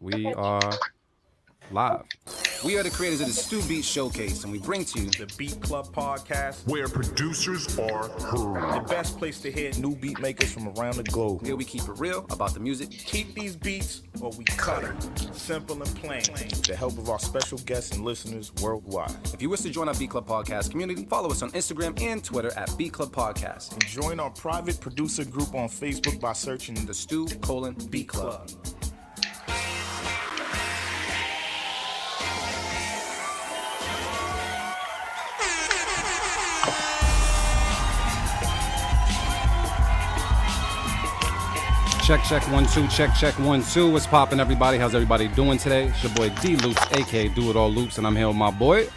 We are live. We are the creators of the Stu Beat Showcase, and we bring to you the Beat Club podcast, where producers are heard. The best place to hear new beat makers from around the globe. Here we keep it real about the music. Keep these beats or we cut them. Simple and plain. The help of our special guests and listeners worldwide. If you wish to join our Beat Club Podcast community, follow us on Instagram and Twitter at Beat Club Podcast. And join our private producer group on Facebook by searching the Stu::Beat Club. Check 1 2, check 1 2. What's poppin', everybody? How's everybody doing today? It's your boy D Loops, aka Do It All Loops, and I'm here with my boy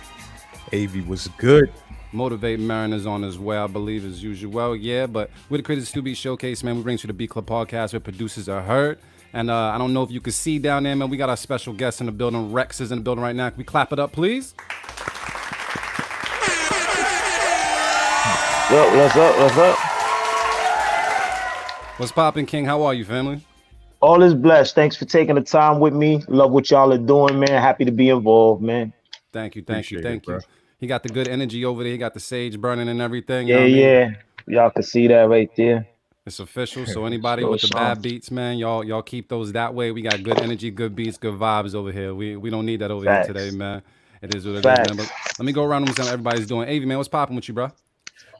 AV was good. Motivate Mariners on his way, I believe, as usual. Yeah, but we're the creators of Stu Beat Showcase, man. We bring you the Beat Club Podcast where producers are heard. And I don't know if you can see down there, man. We got our special guest in the building. Reks is in the building right now. Can we clap it up, please? What's up? What's poppin', King? How are you, family? All is blessed. Thanks for taking the time with me. Love what y'all are doing, man. Happy to be involved, man. Thank you. He got the good energy over there. He got the sage burning and everything. Yeah. Y'all can see that right there. It's official. So anybody with the bad beats, man, y'all keep those that way. We got good energy, good beats, good vibes over here. We don't need that over here today, man. It is what it is, man. But let me go around and see how everybody's doing. AV, man, what's popping with you, bro?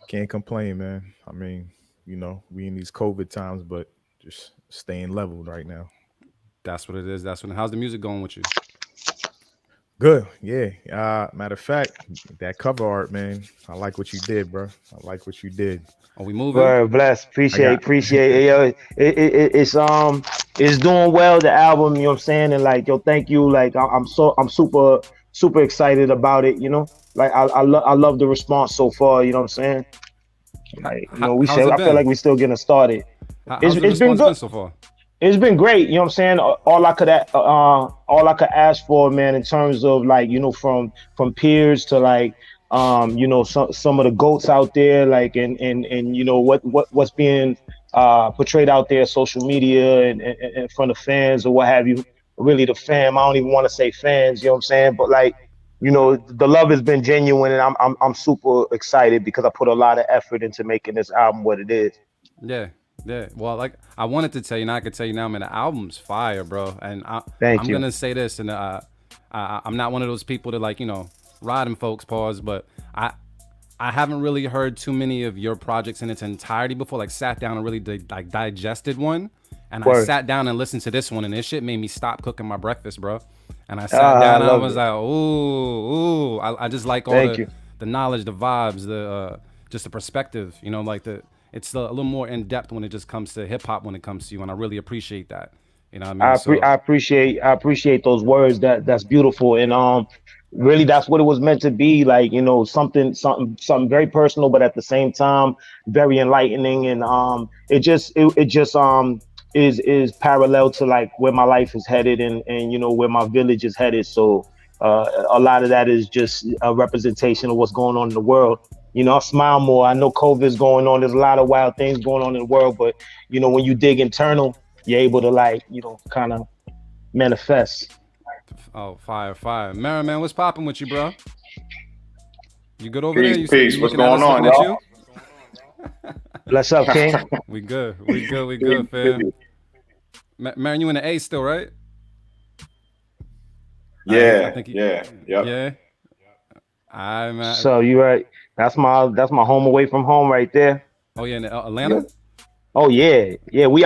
Can't complain, man. I mean, you know, we in these COVID times, but just staying leveled right now. That's what it is. How's the music going with you? Good, yeah. Matter of fact, that cover art, man. I like what you did, bro. I like what you did. Are we moving? Word, bless. Appreciate it. Yo, it's doing well. The album, you know what I'm saying, and like, yo, thank you. Like, I'm super excited about it. You know, like I love the response so far. You know what I'm saying? Like, you know, I feel like we still getting started. It's been good so far. It's been great. You know what I'm saying? All I could ask for, man, in terms of like, you know, from peers to like, you know, some of the GOATs out there, like, and you know what's being portrayed out there, social media and in front of fans or what have you. Really, the fam. I don't even want to say fans. You know what I'm saying? But like, you know, the love has been genuine, and I'm super excited because I put a lot of effort into making this album what it is. Yeah. Well, like I wanted to tell you, and I could tell you now, man, the album's fire, bro. And I'm gonna say this, and I'm not one of those people that like, you know, riding folks pause, but I haven't really heard too many of your projects in its entirety before. Like sat down and really digested one, and I sat down and listened to this one, and this shit made me stop cooking my breakfast, bro. And I sat down and I was like, ooh. I just like all the knowledge, the vibes, the just the perspective, you know, like it's a little more in depth when it just comes to hip hop when it comes to you, and I really appreciate that. You know what I mean? I appreciate those words. That's beautiful, and really that's what it was meant to be. Like, you know, something very personal, but at the same time very enlightening, and it just is parallel to like where my life is headed, and you know where my village is headed. So a lot of that is just a representation of what's going on in the world. You know, I smile more. I know COVID's going on. There's a lot of wild things going on in the world, but you know, when you dig internal, you're able to like, you know, kind of manifest. Oh, fire. Man, what's popping with you, bro? You good over there? Peace. What's going on, y'all? Bless up, King. We good, fam. Man, you in the A still, right? Yeah. I think Yep. Yeah. Man. So you right. That's my home away from home right there. Oh yeah, in Atlanta. Yep. Oh yeah. We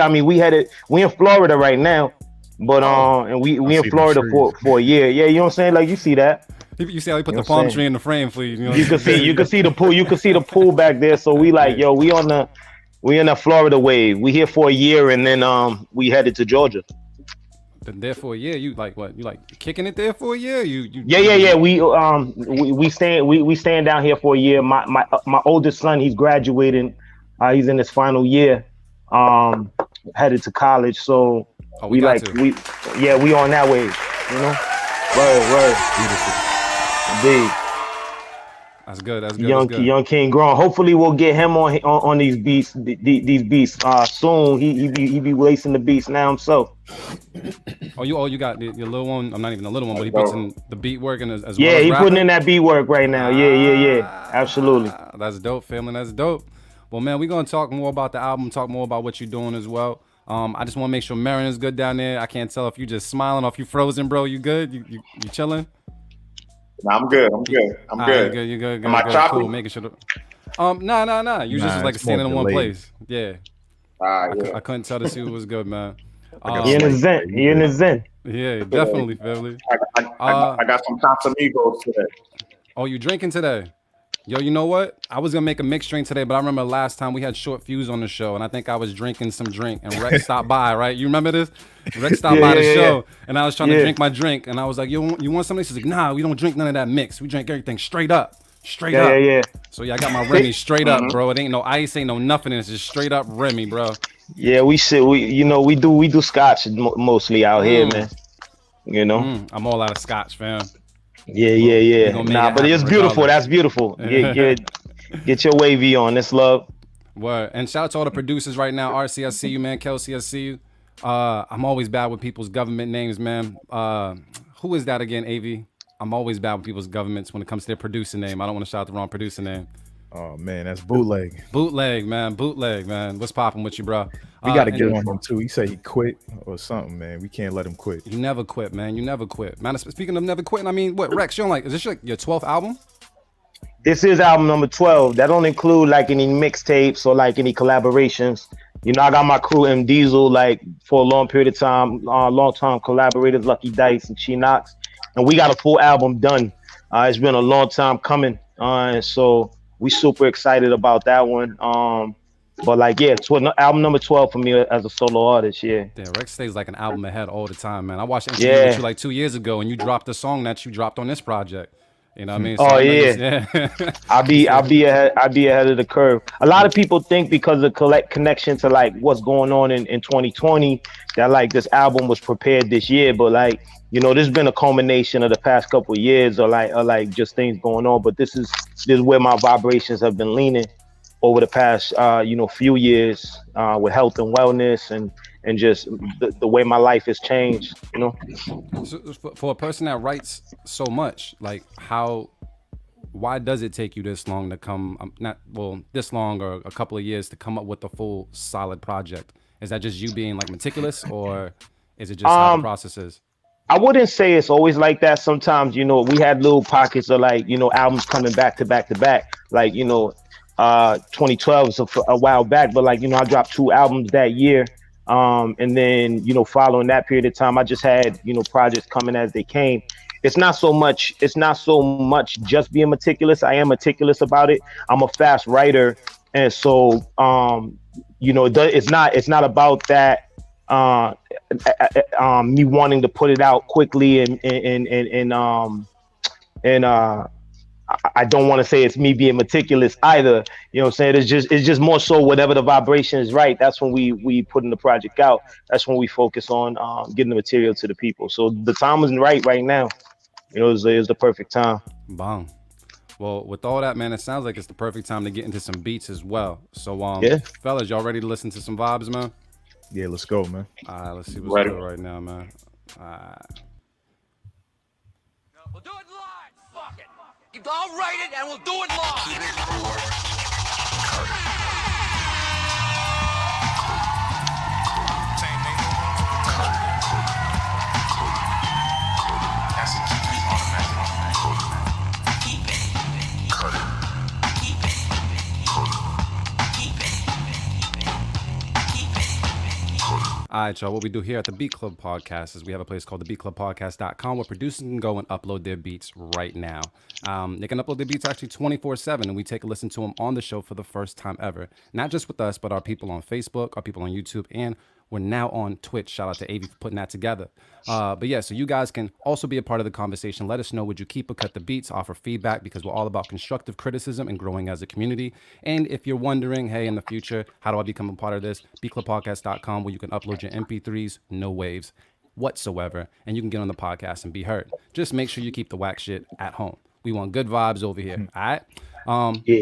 in Florida right now, but and we in Florida for a year. Yeah, you know what I'm saying? Like you see that. You see how he put the palm tree in the frame for you. You can see the pool. You can see the pool back there. So we like, yo, we in the Florida wave. We here for a year, and then we headed to Georgia. Been there for a year. You like what? You like kicking it there for a year? Yeah. We staying down here for a year. My oldest son, he's graduating. He's in his final year. Headed to college. So we on that wave. You know. Word. Beautiful. Indeed. That's good. Young King grown. Hopefully we'll get him on these beats. These beats soon. He be lacing the beats now himself. Oh you got your little one. I'm not even a little one, but he puts in the beat working as well Yeah, as he rapping. putting in that beat work right now. Yeah. Absolutely. That's dope, family. That's dope. Well, man, we're gonna talk more about the album, talk more about what you're doing as well. I just want to make sure Marion is good down there. I can't tell if you just smiling or if you frozen, bro. You good? You chilling? No, I'm good. I'm good. I'm good. You good. Am I choppy? Cool. Making sure. Nah. You just was like standing in one place. Yeah. I couldn't tell to see what was good, man. He in his zen. He in his zen. Yeah, definitely, family. I got some Casamigos today. Oh, you drinking today? Yo, you know what? I was gonna make a mixed drink today, but I remember last time we had Short Fuse on the show, and I think I was drinking some drink, and Reks stopped by, right? You remember this? Reks stopped by the show, and I was trying to drink my drink, and I was like, you want something? She's like, nah, we don't drink none of that mix. We drink everything straight up. Yeah. So I got my Remy straight up, bro. It ain't no ice, ain't no nothing. It's just straight up Remy, bro. Yeah, we do scotch mostly out here, man. You know, I'm all out of scotch, fam. Yeah. Nah, but it's beautiful. That's beautiful. Get your wavy on. This love. Word. And shout out to all the producers right now. RC, I see you, man. Kelsey, I see you. I'm always bad with people's government names, man. Who is that again, AV? I'm always bad with people's governments when it comes to their producer name. I don't want to shout out the wrong producer name. Oh man, that's bootleg. Bootleg, man. What's popping with you, bro? We got to get on him too. He said he quit or something, man. We can't let him quit. You never quit, man. You never quit, man. Speaking of never quitting, I mean, what, Reks? You like? Is this your 12th album? This is album number 12. That don't include like any mixtapes or like any collaborations. You know, I got my crew M Diesel like for a long period of time, long time collaborators, Lucky Dice and Chi Knox, and we got a full album done. It's been a long time coming, and so we super excited about that one. But like, yeah, album number 12 for me as a solo artist. Yeah. Reks stays like an album ahead all the time, man. I watched an interview with you like 2 years ago, and you dropped a song that you dropped on this project. You know what I mean? So yeah. I'll be ahead of the curve. A lot of people think because of connection to like what's going on in 2020 that like this album was prepared this year, but like, you know, this has been a culmination of the past couple of years or like just things going on. But this is where my vibrations have been leaning over the past few years with health and wellness and just the way my life has changed, you know. So for a person that writes so much, like why does it take you this long to come this long or a couple of years to come up with a full solid project? Is that just you being like meticulous, or is it just how the process is? I wouldn't say it's always like that. Sometimes, you know, we had little pockets of like, you know, albums coming back to back to back. Like, you know, 2012 is a while back, but like, you know, I dropped 2 albums that year. And then, you know, following that period of time, I just had, you know, projects coming as they came. It's not so much just being meticulous. I am meticulous about it. I'm a fast writer. And so, you know, it's not about that. Me wanting to put it out quickly and I don't want to say it's me being meticulous either. You know what I'm saying? It's just more so whatever the vibration is right. That's when we putting the project out. That's when we focus on getting the material to the people. So the time is right now. You know, it's the perfect time. Bang. Well, with all that, man, it sounds like it's the perfect time to get into some beats as well. So, fellas, y'all ready to listen to some vibes, man? Yeah, let's go, man. All right, let's see what's good right now, man. All right. We'll do it live. Fuck it. I'll write it and we'll do it live. All right, y'all. What we do here at the Beat Club Podcast is we have a place called thebeatclubpodcast.com where producers can go and upload their beats right now. They can upload their beats actually 24/7, and we take a listen to them on the show for the first time ever. Not just with us, but our people on Facebook, our people on YouTube, and we're now on Twitch. Shout out to Avi for putting that together. But yeah, so you guys can also be a part of the conversation. Let us know, would you keep or cut the beats, offer feedback, because we're all about constructive criticism and growing as a community. And if you're wondering, hey, in the future, how do I become a part of this? beatclubpodcast.com, where you can upload your MP3s, no waves whatsoever, and you can get on the podcast and be heard. Just make sure you keep the whack shit at home. We want good vibes over here, all right?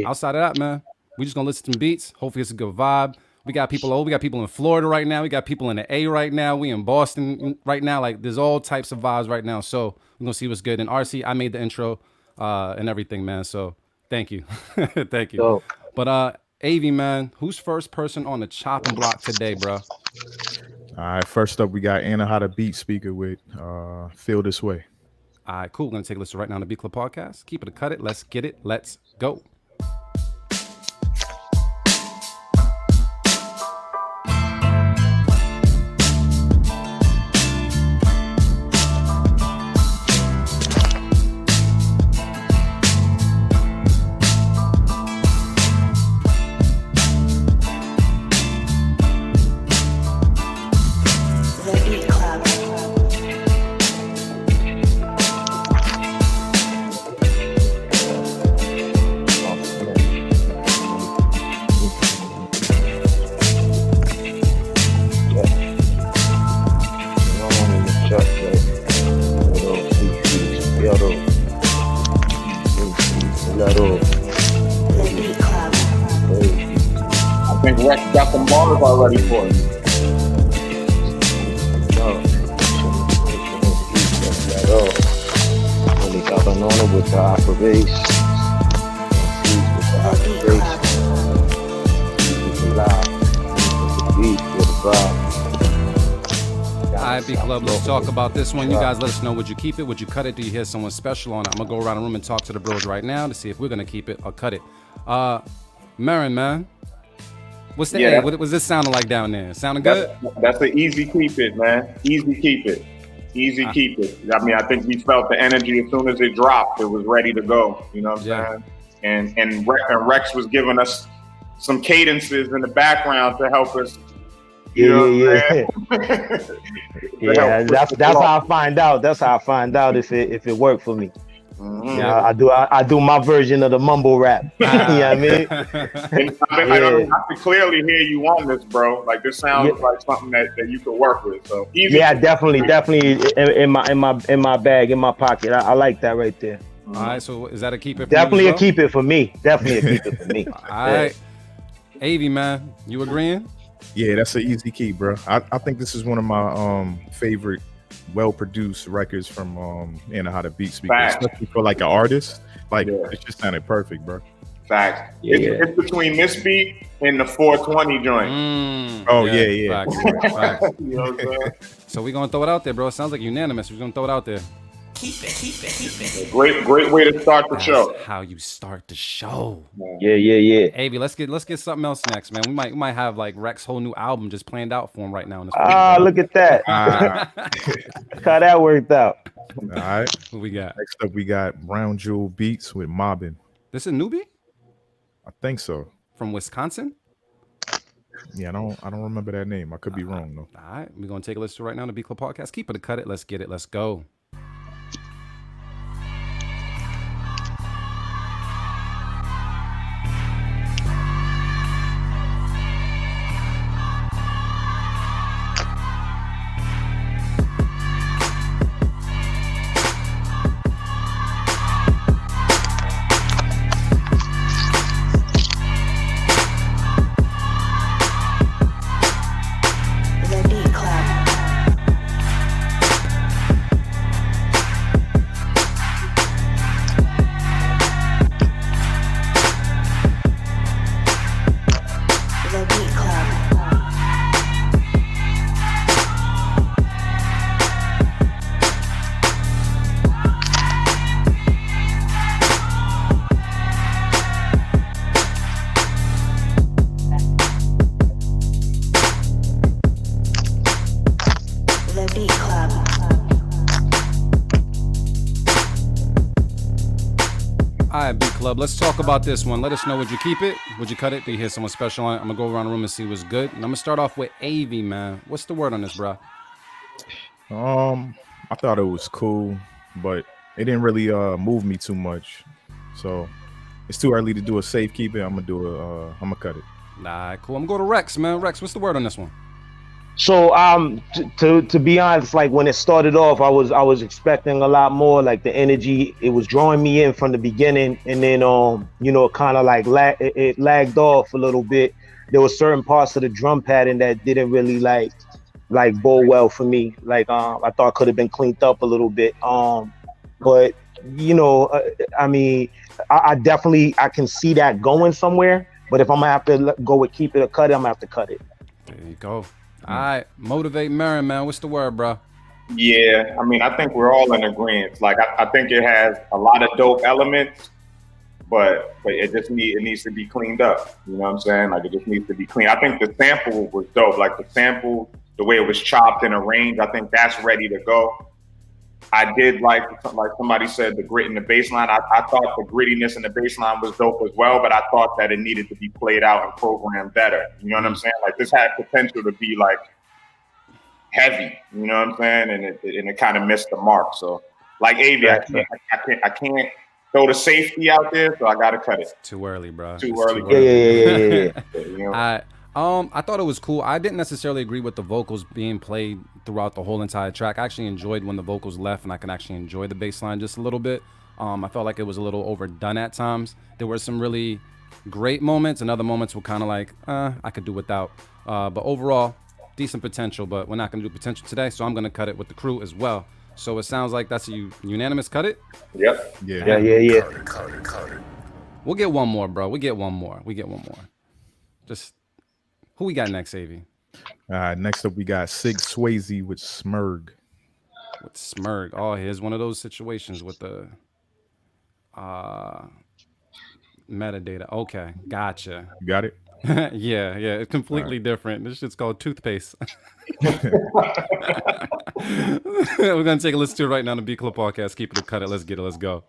Outside of that, man, we just gonna listen to some beats. Hopefully it's a good vibe. We got people in Florida right now. We got people in the A right now. We in Boston right now. Like, there's all types of vibes right now. So we're gonna see what's good. And RC, I made the intro and everything, man. So thank you. Thank you. So, but AV, man, who's first person on the chopping block today, bro? All right, first up, we got Anna How to Beat speaker with Feel This Way. All right, cool. We're going to take a listen right now on the Beat Club podcast. Keep it or cut it. Let's get it. Let's go. I think Reks got some bars already for you. Really going on it with the upper bass. With the upper bass. With the loud. With the beat. With the vibe. All right, Beat Club, let's talk about this one. You guys let us know, would you keep it? Would you cut it? Do you hear someone special on it? I'm going to go around the room and talk to the bros right now to see if we're going to keep it or cut it. Marin, man. What's the A? What was this sounding like down there? Sounding good? That's an easy keep it, man. Easy keep it. Easy keep it. I mean, I think we felt the energy as soon as it dropped. It was ready to go. You know what I'm saying? And Reks was giving us some cadences in the background to help us. Yeah. That's how I find out. That's how I find out if it worked for me. Mm-hmm. Yeah, I do my version of the mumble rap. You know what I mean? I can clearly hear you on this, bro. Like, this sounds like something that you could work with. So easy. Yeah, definitely in my bag, in my pocket. I like that right there. All right, so is that a keep it? Definitely a keep it for me. Definitely a keep it for me. All right, AV, man, you agreeing? Yeah, that's an easy keep, bro. I think this is one of my favorite well-produced records from Anna How to Beat speaker, especially for like an artist. Like, it just sounded perfect, bro. Facts. It's between this beat and the 420 joint. Facts. You know what I'm saying? So we're gonna throw it out there, bro. It sounds like unanimous. We're gonna throw it out there. Keep it. Great way to start the show. How you start the show. Yeah. AV, let's get something else next, man. We might have like Reks' whole new album just planned out for him right now. In this look at that. How that worked out. All right. What we got? Next up, we got Brown Jewel Beats with Mobbin. This is a newbie? I think so. From Wisconsin? Yeah, I don't remember that name. I could be wrong though. All right, we're gonna take a listen right now to Beat Club Podcast. Keep it or cut it. Let's get it. Let's go. Club. Let's talk about this one. Let us know, would you keep it? Would you cut it? Do you hear someone special on it? I'm gonna go around the room and see what's good. And I'm gonna start off with AV, man. What's the word on this, bro? I thought it was cool, but it didn't really move me too much. So it's too early to do a safe keep it. I'm gonna cut it. Nah, cool. I'm gonna go to Reks, man. Reks, what's the word on this one? So to be honest, like when it started off, I was expecting a lot more. Like the energy, it was drawing me in from the beginning, and then kind of like it lagged off a little bit, there were certain parts of the drum pattern that didn't really like bode well for me. Like I thought could have been cleaned up a little bit. But you know, I mean, I definitely I can see that going somewhere. But if I'm gonna have to go with keep it or cut it, I'm gonna have to cut it. There you go. All right, motivate Marin, man. What's the word, bro? Yeah, I mean, I think we're all in agreement. Like, I think it has a lot of dope elements, but it needs to be cleaned up. You know what I'm saying? Like, it just needs to be clean. I think the sample was dope. Like the sample, the way it was chopped and arranged, I think that's ready to go. I did like somebody said, the grit in the bass line. I thought the grittiness in the bass line was dope as well, but I thought that it needed to be played out and programmed better. You know what I'm saying? Like, this had potential to be like heavy, you know what I'm saying? And it kind of missed the mark. So, like Avi, I can't throw the safety out there, so I gotta cut it. Too early, bro. Too early. Yeah. You know? I thought it was cool. I didn't necessarily agree with the vocals being played throughout the whole entire track. I actually enjoyed when the vocals left and I can actually enjoy the bass line just a little bit. I felt like it was a little overdone at times. There were some really great moments and other moments were kind of like, I could do without. But overall, decent potential, but we're not going to do potential today, so I'm going to cut it with the crew as well. So it sounds like that's a unanimous cut it? Yep. Yeah. Cut it. We'll get one more, bro. We get one more. Just, who we got next, Avi? Next up, we got Sig Swayze with Smurg. Oh, here's one of those situations with the metadata. Okay, gotcha. You got it? yeah, it's completely different. This shit's called toothpaste. We're gonna take a listen to it right now on the B Club Podcast. Keep it or cut it. Let's get it. Let's go.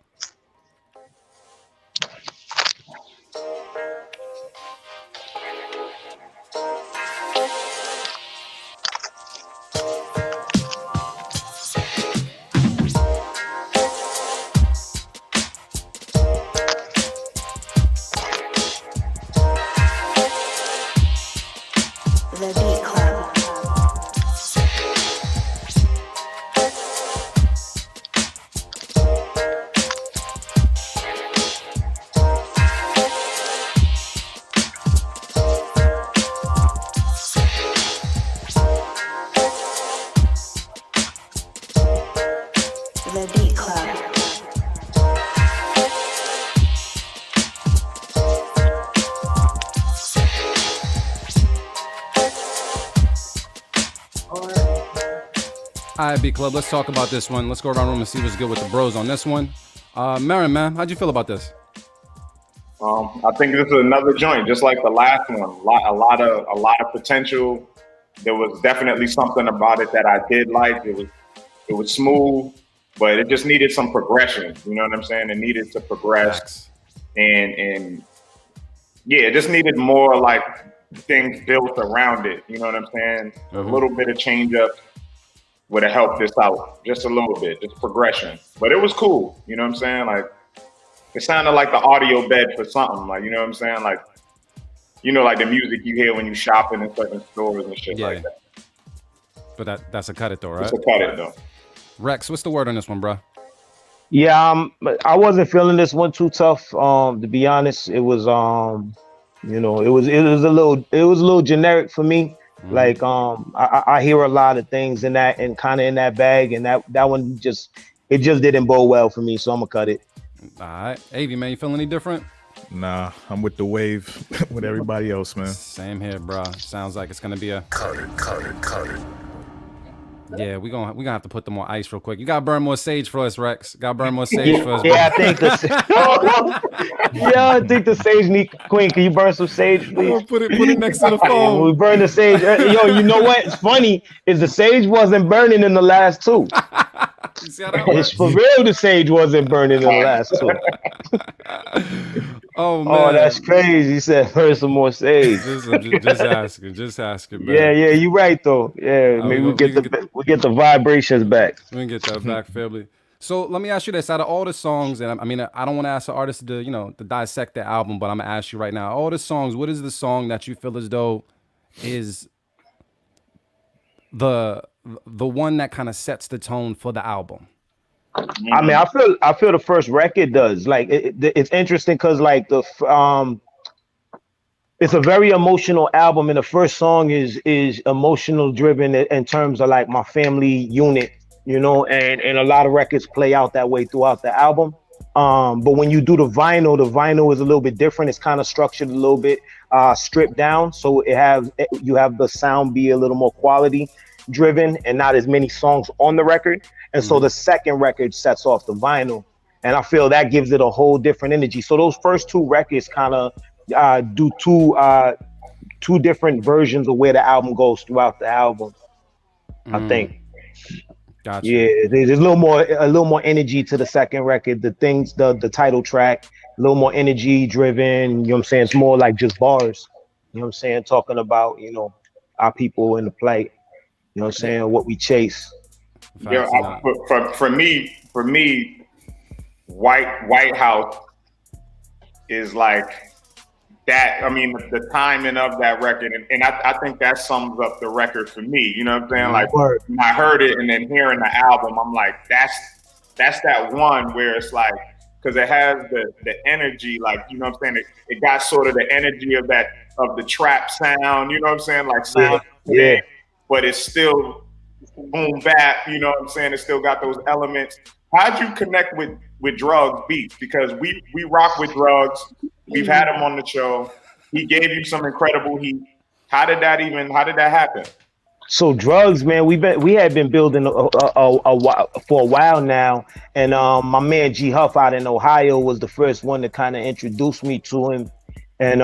All right, B Club, let's talk about this one. Let's go around the room and see what's good with the bros on this one. Marin, man, how'd you feel about this? I think this is another joint, just like the last one. A lot of potential. There was definitely something about it that I did like. It was smooth, but it just needed some progression. You know what I'm saying? It needed to progress, and yeah, it just needed more like things built around it. You know what I'm saying? A little bit of change up would have helped this out just a little bit, just progression. But it was cool. You know what I'm saying? Like, it sounded like the audio bed for something. Like, you know what I'm saying? Like, you know, like the music you hear when you shopping in certain stores and shit like that. But that's a cut it though, right? It's a cut it though. Reks, what's the word on this one, bro? Yeah, I wasn't feeling this one too tough. To be honest, it was you know, it was a little generic for me. Like I hear a lot of things in that and kind of in that bag, and that one just didn't bode well for me, so I'm gonna cut it. All right, Avi, man, you feel any different? Nah, I'm with the wave with everybody else, man. Same here, bro. Sounds like it's gonna be a cut it. Yeah, we gonna have to put them on ice real quick. You gotta burn more sage for us, Reks. Gotta burn more sage for us. Yeah, I think I think the sage need Queen. Can you burn some sage, please? Put it next to the phone. We burn the sage. Yo, you know what's funny is the sage wasn't burning in the last two. It's for real. The sage wasn't burning in the last two. Oh man! Oh, that's crazy. He said, "Burn some more sage." Just asking, man. Yeah, you're right though. Yeah, maybe we get the vibrations back. We can get that back, family. So let me ask you this: out of all the songs, and I mean, I don't want to ask the artist to dissect the album, but I'm gonna ask you right now: all the songs, what is the song that you feel as though is the one that kind of sets the tone for the album? I mean, I feel the first record does. Like it's interesting because like it's a very emotional album, and the first song is emotional driven in terms of like my family unit, you know, and a lot of records play out that way throughout the album. But when you do the vinyl is a little bit different. It's kind of structured a little bit stripped down, so you have the sound be a little more quality driven and not as many songs on the record. And so the second record sets off the vinyl, and I feel that gives it a whole different energy. So those first two records kind of do two different versions of where the album goes throughout the album. I think. Gotcha. Yeah, there's a little more energy to the second record. The title track, a little more energy driven. You know what I'm saying? It's more like just bars. You know what I'm saying? Talking about, you know, our people in the plight. You know what I'm saying? What we chase. Yeah, for me, White House is like that. I mean, the timing of that record, and I think that sums up the record for me. You know what I'm saying? Like when I heard it and then hearing the album, I'm like, that's that one where it's like, because it has the energy, like, you know what I'm saying? It got sort of the energy of the trap sound. You know what I'm saying? Like sound, yeah. But it's still boom bap. You know what I'm saying? It still got those elements. How'd you connect with Drugs beats? Because we rock with Drugs. We've had him on the show. He gave you some incredible heat. How did that happen? So Drugs, man, we had been building for a while now, and my man G Huff out in Ohio was the first one to kind of introduce me to him, and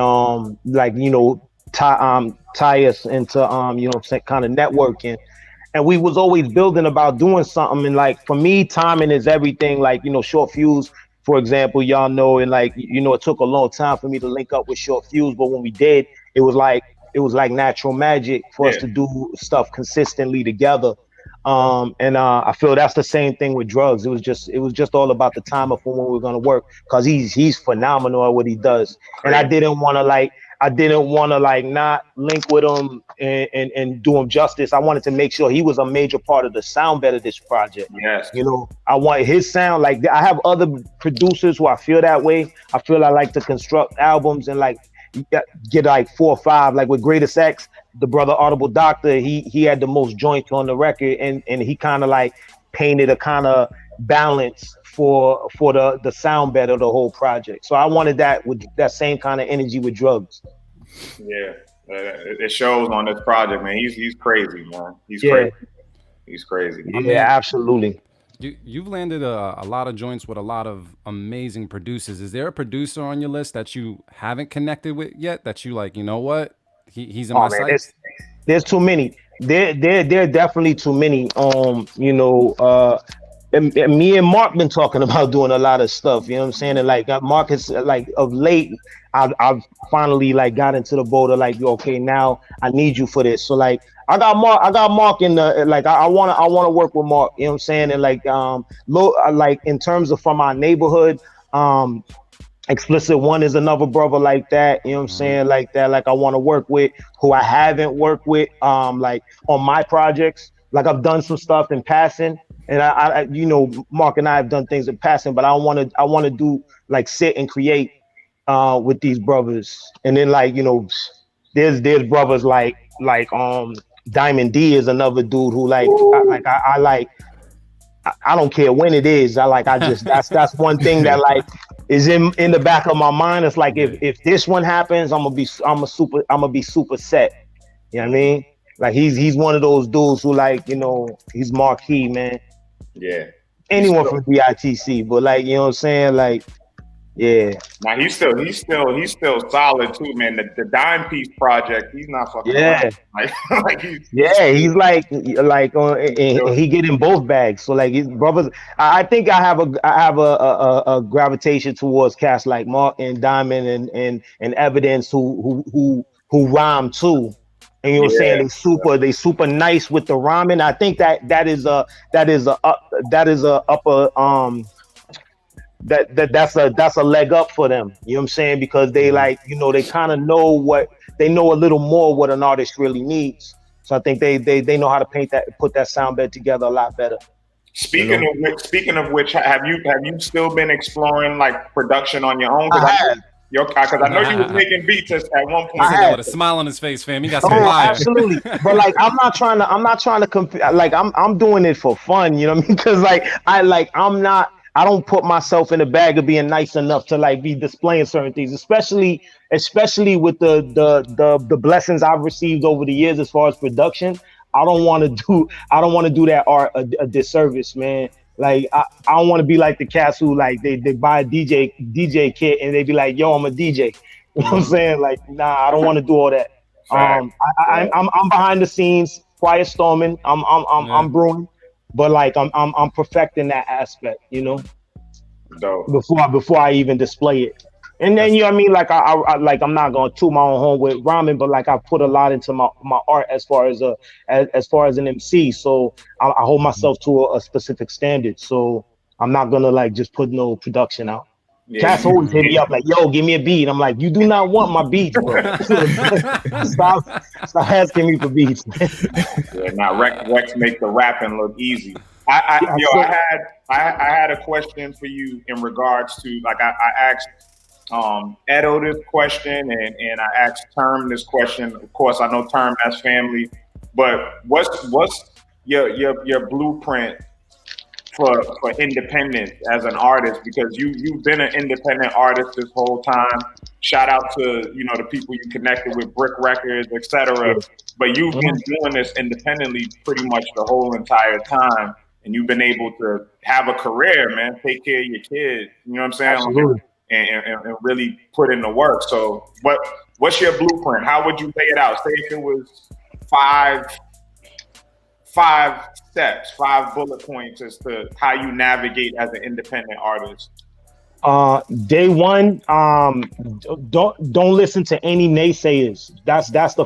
like, you know, tie us into you know, kind of networking. And we was always building about doing something. And like, for me, timing is everything. Like, you know, Short Fuse, for example, y'all know, and like, you know, it took a long time for me to link up with Short Fuse, but when we did, it was like natural magic for us to do stuff consistently together. I feel that's the same thing with Drugs. It was just all about the time of when we were gonna work, because he's phenomenal at what he does. And I didn't want to not link with him and do him justice. I wanted to make sure he was a major part of the sound bed of this project. Yes. You know, I want his sound. Like, I have other producers who I feel that way. I feel I like to construct albums and like get like 4 or 5. Like with Greatest X, the brother Audible Doctor, he had the most joints on the record, and he kind of like painted a kind of balance for the sound bed of the whole project. So I wanted that with that same kind of energy with Drugs. Yeah, it shows on this project, man. He's crazy, man. Crazy. He's crazy. Yeah, absolutely. You've landed a lot of joints with a lot of amazing producers. Is there a producer on your list that you haven't connected with yet that you like, you know what? He's in my sights? There's too many. There are definitely too many. You know, and me and Mark been talking about doing a lot of stuff. You know what I'm saying? And like Mark is like, of late, I've finally like got into the boat of like, okay, now I need you for this. So like, I got Mark in the, like, I want to work with Mark. You know what I'm saying? And like, like in terms of from our neighborhood, Explicit One is another brother like that. You know what I'm saying? Like that, like I want to work with, who I haven't worked with, like on my projects. Like I've done some stuff in passing, and I you know, Mark and I have done things in passing, but I want to do like sit and create with these brothers. And then like, you know, there's brothers like Diamond D is another dude who like I don't care when it is. That's one thing that like is in the back of my mind. It's like if this one happens, I'm gonna be super set. You know what I mean? Like he's one of those dudes who like, you know, he's marquee, man. Yeah. Anyone from DITC, but like, you know what I'm saying? Like, yeah. Now he's still solid too, man. The Dime Piece project, he's not fucking around. Like he's like and he get in both bags. So like his brothers, I think I have a gravitation towards cats like Mark and Diamond and Evidence who rhyme too. And you know what I'm saying? They super nice with the rhyming. I think that's a leg up for them. You know what I'm saying? Because they like, you know, they kind of know a little more what an artist really needs. So I think they know how to put that sound bed together a lot better. Speaking of which, have you still been exploring like production on your own? Yo, because I know you was making beats at one point. He said that with a smile on his face, fam. He got some fire. Absolutely. But like, I'm not trying to compete. Like, I'm doing it for fun. You know what I mean? Because I don't put myself in the bag of being nice enough to like be displaying certain things, especially with the blessings I've received over the years as far as production. I don't want to do that art a disservice, man. Like I don't want to be like the cats who like they buy a DJ kit and they be like, yo, I'm a DJ. You know what I'm saying? Like, nah, I don't want to do all that. I'm behind the scenes, quiet storming. I'm brewing, but like I'm perfecting that aspect, you know. Dope. Before I even display it. And then you know what I mean, like I like I'm not gonna toot my own horn with rhyming, but like I put a lot into my art as far as an MC. So I hold myself to a specific standard. So I'm not gonna like just put no production out. Cats always hit me up like, yo, give me a beat. I'm like, you do not want my beats, bro. stop asking me for beats. Yeah, now Reks make the rapping look easy. I had a question for you in regards to like I asked Edo this question and I asked Term this question. Of course, I know Term has family, but what's your blueprint for independence as an artist? Because you've been an independent artist this whole time. Shout out to the people you connected with, Brick Records, etc. But you've been doing this independently pretty much the whole entire time, and you've been able to have a career, man. Take care of your kids. You know what I'm saying? Absolutely. And really put in the work. So what's your blueprint? How would you lay it out? Say if it was five steps, 5 bullet points as to how you navigate as an independent artist. Day one, don't listen to any naysayers. That's the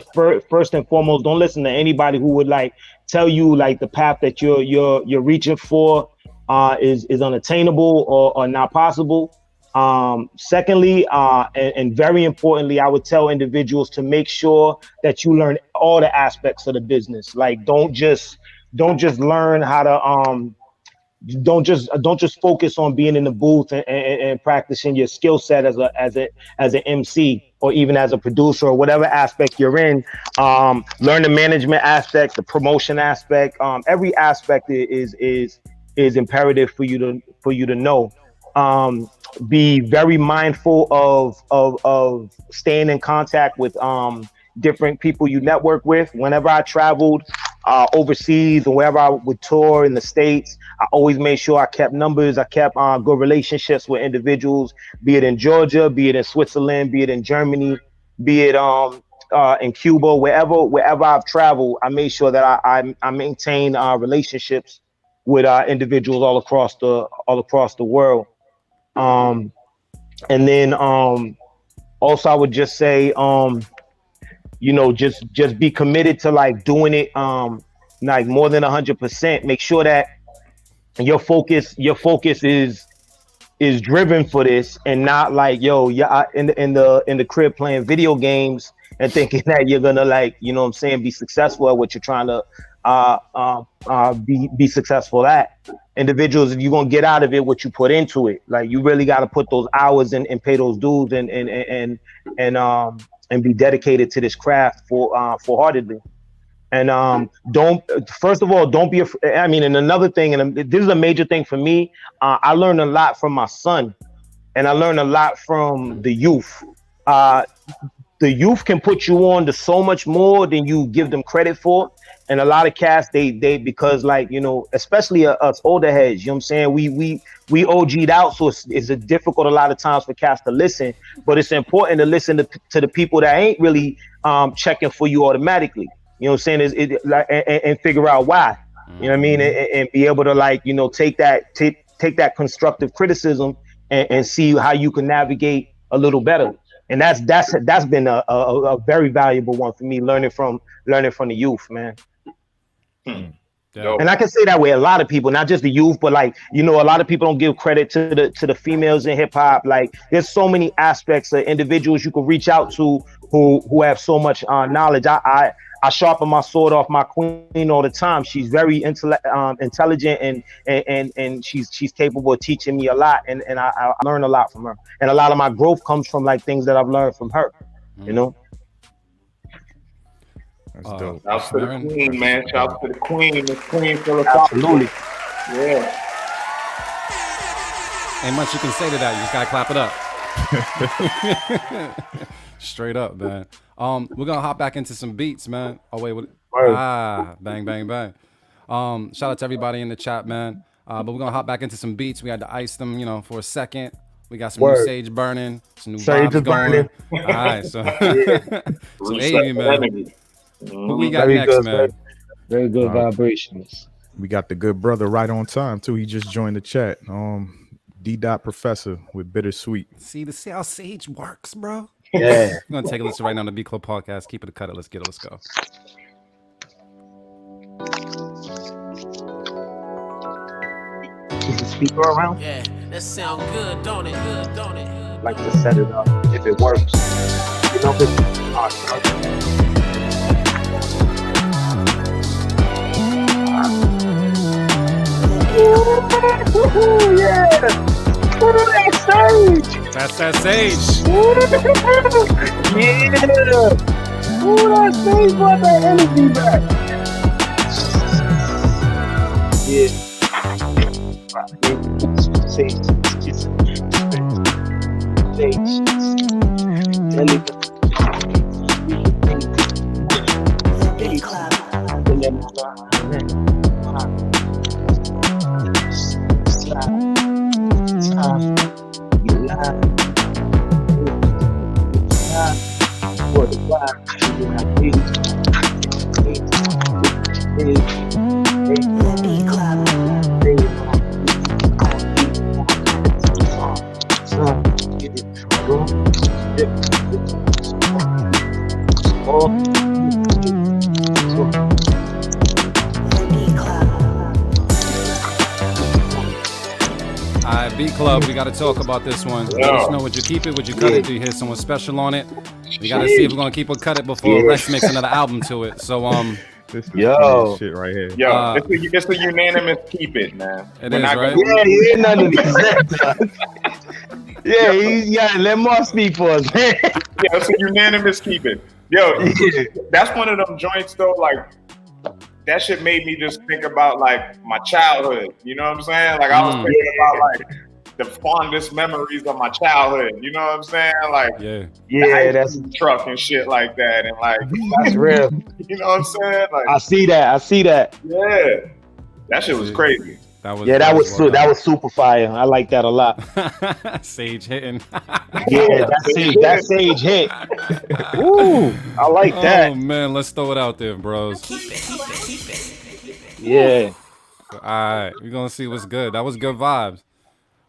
first and foremost. Don't listen to anybody who would like tell you like the path that you're reaching for is unattainable or not possible. Secondly, and very importantly, I would tell individuals to make sure that you learn all the aspects of the business. Like, don't just learn how to don't just focus on being in the booth and practicing your skill set as an MC or even as a producer or whatever aspect you're in. Learn the management aspect, the promotion aspect. Every aspect is imperative for you to know. Be very mindful of staying in contact with different people you network with. Whenever I traveled overseas or wherever I would tour in the States, I always made sure I kept numbers. I kept good relationships with individuals, be it in Georgia, be it in Switzerland, be it in Germany, be it in Cuba, wherever I've traveled. I made sure that I maintain relationships with individuals all across the world. And then also I would just say just be committed to like doing it like more than 100%. Make sure that your focus is driven for this and not like in the crib playing video games and thinking that you're gonna like be successful at what you're trying to be successful at. Individuals, if you're gonna get out of it what you put into it, like you really got to put those hours in and pay those dues and be dedicated to this craft full-heartedly. And don't be afraid. I mean, and another thing, and this is a major thing for me, I learned a lot from my son and I learned a lot from the youth. The youth can put you on to so much more than you give them credit for. And a lot of cats, they because like, especially us older heads, what I'm saying? We OG'd out, so it's difficult a lot of times for cats to listen, but it's important to listen to the people that ain't really checking for you automatically. You know what I'm saying? And figure out why. You know what I mean? And be able to like, take that constructive criticism and see how you can navigate a little better. And that's been a very valuable one for me, learning from the youth, man. And I can say that way, a lot of people, not just the youth, but like, a lot of people don't give credit to the females in hip hop. Like, there's so many aspects of individuals you can reach out to who have so much knowledge. I sharpen my sword off my queen all the time. She's very intelligent and she's capable of teaching me a lot, and I learn a lot from her. And a lot of my growth comes from like things that I've learned from her. You know. That's dope. Shouts to the queen, man. Shouts to the queen. The queen philosophical. Absolutely. Yeah. Ain't much you can say to that. You just gotta clap it up. Straight up, man. We're gonna hop back into some beats, man. Oh wait, what? Bang, bang, bang. Shout out to everybody in the chat, man. But we're gonna hop back into some beats. We had to ice them, for a second. We got some new sage burning, some new vibes going. All right, so so Avy, man. Who we got next, man? Very good vibrations. We got the good brother right on time too. He just joined the chat. D. Professor with Bittersweet. See how Sage works, bro. Yeah. I'm gonna take a listen right now on the B Club podcast. Keep it a cut it. Let's get it. Let's go. Is the speaker around? Yeah, that sound good, don't it? Good, don't it? Like to set it up if it works. You know, this yeah. Ooh, that sage. That's that Sage. Yeah. Ooh, that sage brought that energy back. Yeah. Sage. Club, we got to talk about this one. Let us know, would you keep it, would you cut it, do you hear someone special on it? We got to see if we're going to keep or cut it before Reks makes another album to it. So this is shit right here. Yo, it's a unanimous keep it, man. It is, right? Yeah, you ain't none of these. Yeah, you gotta let Moss speak for us, man. Yeah, it's a unanimous keep it. Yo, that's one of them joints though, like that shit made me just think about like my childhood. You know what I'm saying? Like I was thinking about like the fondest memories of my childhood. You know what I'm saying? Like that's truck and shit like that, and like that's real. You know what I'm saying? Like I see that. Yeah, that shit was crazy. That was super fire. I like that a lot. Sage hitting. Yeah, that sage hit. Ooh, I like that. Oh man, let's throw it out there, bros. Keep it. Yeah. All right, we're gonna see what's good. That was good vibes.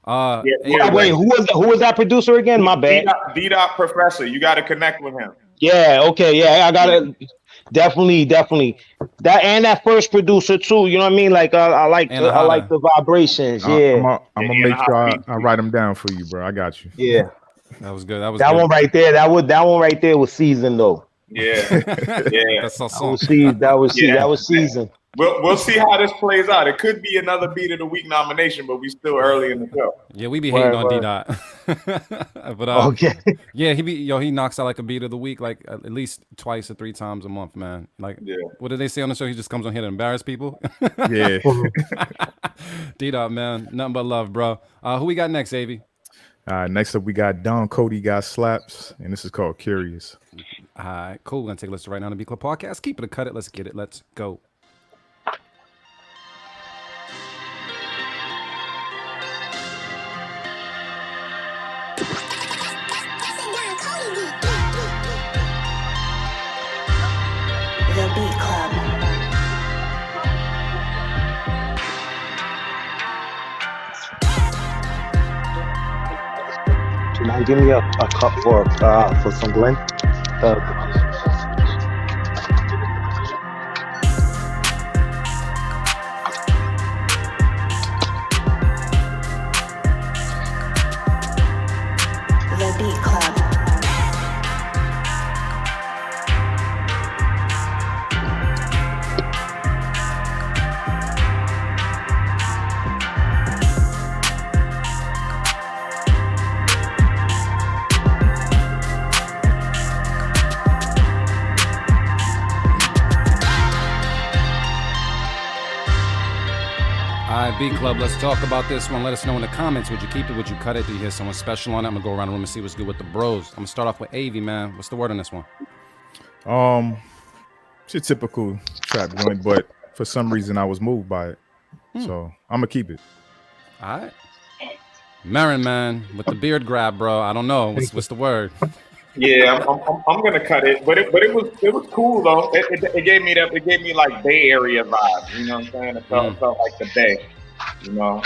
Wait, who was that producer again? My bad. D. Professor, you got to connect with him. Yeah. Okay. Yeah, I gotta definitely that first producer too. You know what I mean? Like I like the vibrations. Yeah. I'm gonna make sure I write them down for you, bro. I got you. Yeah. That was good. That one right there. That one right there was seasoned though. Yeah. That's so that was seasoned. We'll see how this plays out. It could be another Beat of the Week nomination, but we still early in the show. Yeah, we be hating on D-Dot. But okay. Yeah, he knocks out like a Beat of the Week like at least twice or 3 times a month, man. Like what did they say on the show? He just comes on here to embarrass people. Yeah. D-Dot, man. Nothing but love, bro. Who we got next, Avy? Next up we got Don Cody got slaps, and this is called Curious. All right, cool. We're gonna take a listen right now on the B Club podcast. Keep it a cut it. Let's get it. Let's go. The Beat Club. Can you give me a cup for some Glen? The Beat Club. right, B Club, let's talk about this one. Let us know in the comments. Would you keep it? Would you cut it? Do you hear someone special on it? I'm gonna go around the room and see what's good with the bros. I'm gonna start off with Avi, man. What's the word on this one? It's a typical trap joint, but for some reason I was moved by it. So I'm gonna keep it. All right. Marin, man, with the beard grab, bro. I don't know. What's the word? Yeah, I'm gonna cut it, but it was cool though. It gave me like Bay Area vibes. You know what I'm saying? It felt like the Bay. You know.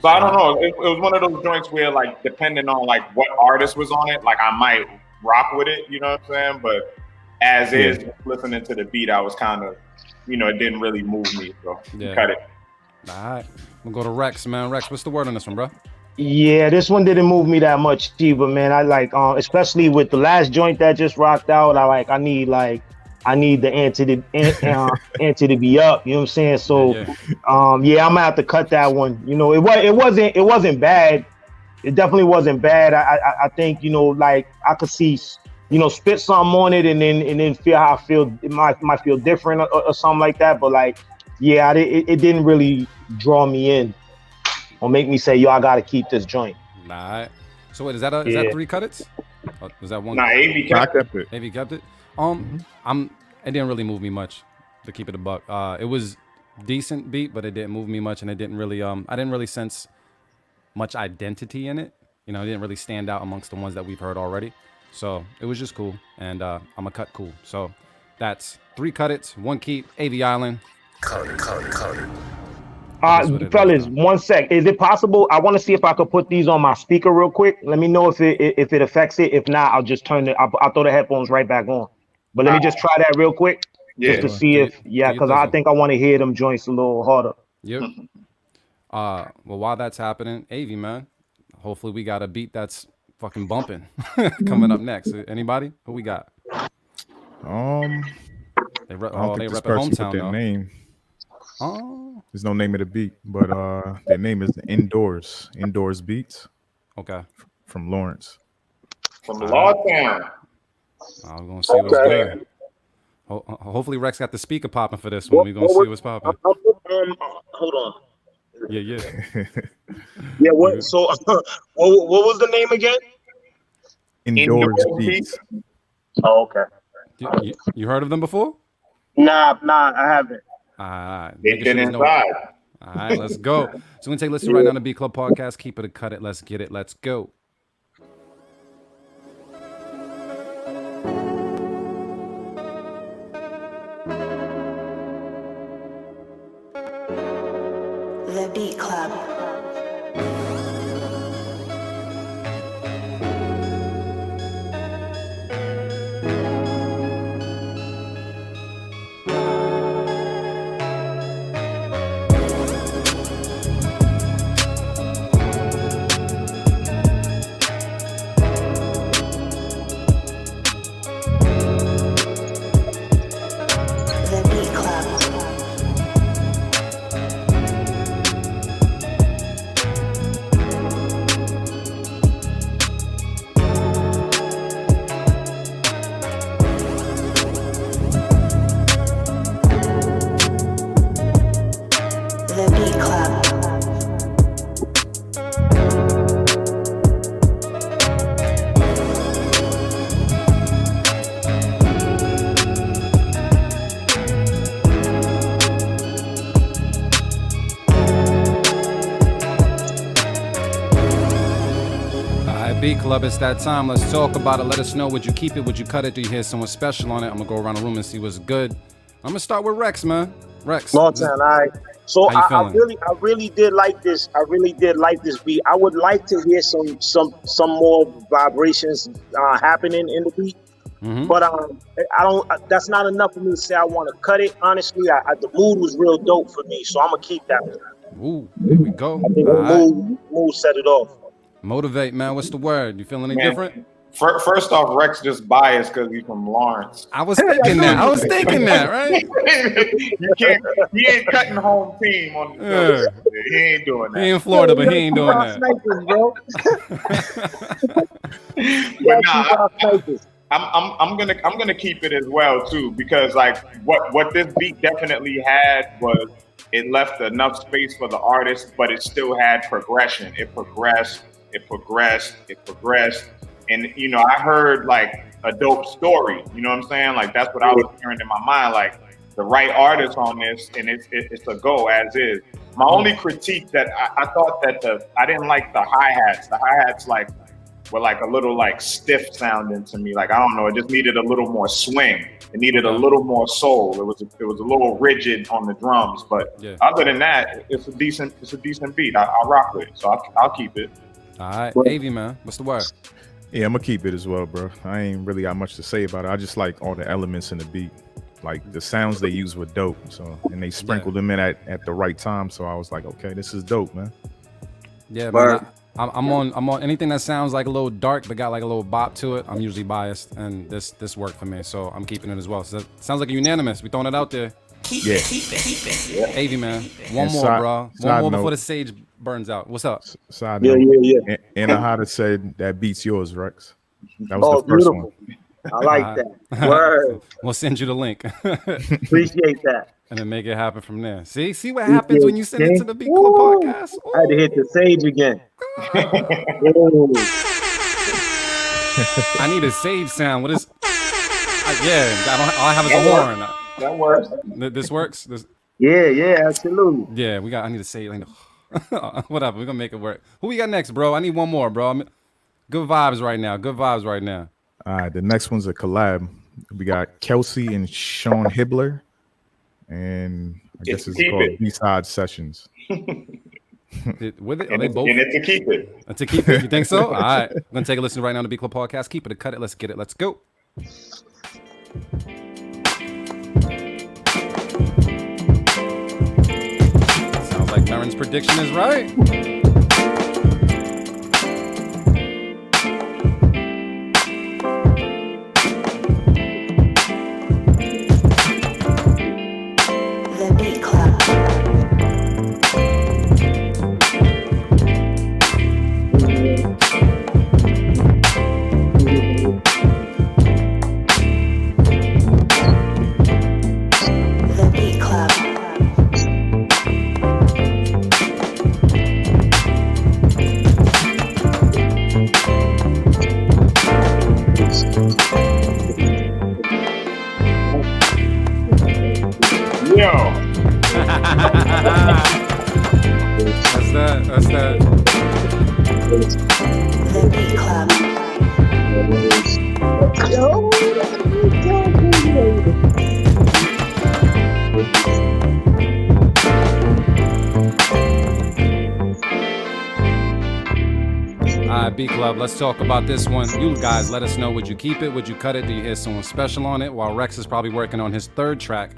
So I don't know. It was one of those joints where like depending on like what artist was on it, like I might rock with it. You know what I'm saying? But as is, listening to the beat, I was kind of, it didn't really move me. So cut it. All right. We'll go to Reks, man. Reks, what's the word on this one, bro? Yeah, this one didn't move me that much either, man. I like, especially with the last joint that just rocked out. I need the ante to be up. You know what I'm saying? So, I'm gonna have to cut that one. It wasn't bad. It definitely wasn't bad. I think like I could see, spit something on it and then feel how I feel. It might feel different or something like that. But like, it didn't really draw me in. Or make me say, yo, I gotta keep this joint. All right. So wait, is that 3 cut-its? Or was that one? Nah, AV kept it. AV kept it. It didn't really move me much, to keep it a buck. It was decent beat, but it didn't move me much, and it didn't really I didn't really sense much identity in it. It didn't really stand out amongst the ones that we've heard already. So it was just cool, and I'm a cut cool. So that's 3 cut-its, 1 keep. AV Island. Cut it. Fellas, 1 sec. Is it possible? I want to see if I could put these on my speaker real quick. Let me know if it affects it. If not, I'll just turn it. I'll throw the headphones right back on. But let me just try that real quick, just to see if because I think I want to hear them joints a little harder. Yep. Well, while that's happening, AV, man, hopefully we got a beat that's fucking bumping coming up next. Anybody? Who we got? They rep hometown though. Name. Oh, there's no name of the beat, but their name is Indoors Beats. Okay. From Lawrence. From Lawtown. I'm gonna see what's good. Hopefully Reks got the speaker popping for this one. We're gonna see what's popping. Hold on. Yeah. Yeah. What? So, what was the name again? Indoors Beats. Oh, okay. You heard of them before? Nah, I haven't. All right. They've been inside. All right, let's go. So we're going to take a listen right now to B Club Podcast. Keep it a cut it. Let's get it. Let's go. The Beat Club. Club, it's that time. Let's talk about it. Let us know. Would you keep it? Would you cut it? Do you hear someone special on it? I'm gonna go around the room and see what's good. I'm gonna start with Reks, man. Reks. Lawtown, all right. So I really did like this. I really did like this beat. I would like to hear some more vibrations happening in the beat. Mm-hmm. But I don't. That's not enough for me to say I want to cut it. Honestly, the mood was real dope for me, so I'm gonna keep that one. Ooh, here we go. I think the mood set it off. Motivate, man. What's the word? You feeling any different? First off, Reks just biased because he's from Lawrence. I was thinking that. Right? He ain't cutting home team on the He ain't doing that. He in Florida, but he ain't doing that. But I'm gonna keep it as well too, because like what this beat definitely had was it left enough space for the artist, but it still had progression. It progressed, and you know, I heard like a dope story. You know what I'm saying? Like that's what I was hearing in my mind. Like the right artist on this, and it's a go as is. My only critique that I thought that I didn't like the hi-hats. The hi-hats like were like a little like stiff sounding to me. Like I don't know, it just needed a little more swing. It needed a little more soul. It was a little rigid on the drums, but other than that, it's a decent beat. I'll rock with it, so I'll keep it. All right, AV man, what's the word? Yeah, I'm gonna keep it as well, bro. I ain't really got much to say about it. I just like all the elements in the beat. Like the sounds they used were dope. So and they sprinkled them in at the right time. So I was like, okay, this is dope, man. Yeah, man. I'm on anything that sounds like a little dark but got like a little bop to it. I'm usually biased, and this worked for me, so I'm keeping it as well. So it sounds like a unanimous. We throwing it out there. Keep it. AV man, one more, bro. One more before the sage burns out. What's up? Side note. And I had to say that beats yours, Rex. That was the first one. I like that. Word. We'll send you the link. Appreciate that. And then make it happen from there. See what happens when you send it to the Beat Club podcast. Ooh. I had to hit the sage again. I need a sage sound. What is? Yeah, all I have is a horn. That works. This works. Yeah, absolutely. Yeah, I need a sage. Whatever. We're gonna make it work. Who we got next, bro? I need one more, bro. Good vibes right now. All right, the next one's a collab. We got Kelsey and Sean Hibbler, and I guess it's called B-Side Sessions. Are they both? And it's to keep it. To keep it. You think so? All right. I'm gonna take a listen right now to Beat Club podcast. Keep it, cut it. Let's get it. Let's go. Sounds like Marin's prediction is right. That's that. The Beat Club. All right, Beat Club, let's talk about this one. You guys, let us know, would you keep it? Would you cut it? Do you hear someone special on it? While Rex is probably working on his third track.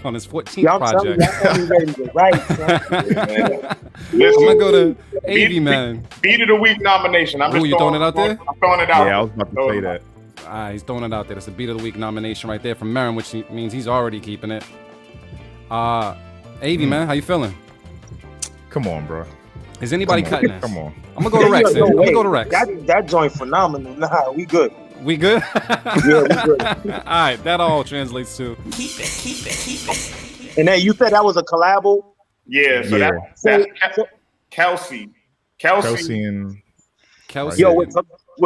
On his 14th project. I'm gonna go to AV man. Beat of the week nomination. You throwing it out there? I'm throwing it out. Yeah, I was about to say that. All right, he's throwing it out there. That's a Beat of the Week nomination right there from Marin, which means he's already keeping it. AV man, how you feeling? Come on, bro. Is anybody cutting this? Come on. I'm gonna go to Rex. I'm gonna go to Rex. That joint phenomenal. Nah, we good. We good? Yeah, we good. All right, that all translates to Keep it. And then you said that was a collabo? Yeah, so that's Kelsey. And Kelsey. Yo, with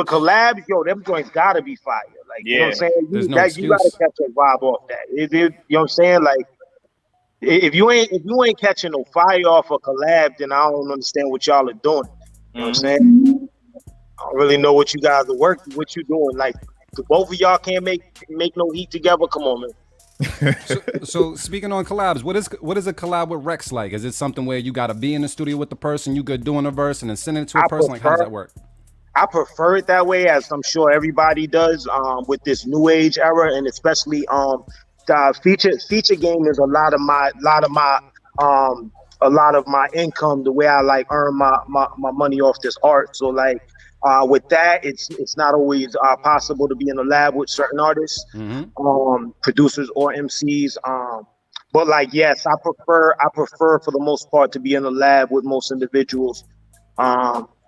collabs, them joints gotta be fire. Like, you know what I'm saying? You gotta catch a vibe off that. You know what I'm saying? Like, if you ain't catching no fire off a collab, then I don't understand what y'all are doing. You know what I'm saying? I don't really know what you guys are working, what you doing. Like, both of y'all can't make no heat together. Come on, man. So speaking on collabs, what is a collab with Reks like? Is it something where you got to be in the studio with the person, you good doing a verse, and then sending it to a person? Like, how does that work? I prefer it that way, as I'm sure everybody does, with this new age era, and especially the feature game is a lot of my income, the way I like earn my money off this art. So like with that, it's not always possible to be in a lab with certain artists, producers or MCs. But like, yes, I prefer for the most part to be in a lab with most individuals.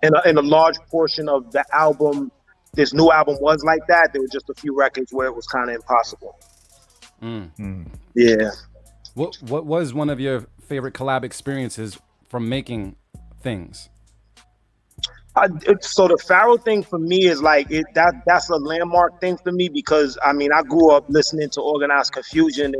In a large portion of the album, this new album was like that. There were just a few records where it was kind of impossible. Yeah. What was one of your favorite collab experiences from making things? So the Pharaoh thing for me is like that's a landmark thing for me because I mean I grew up listening to Organized Confusion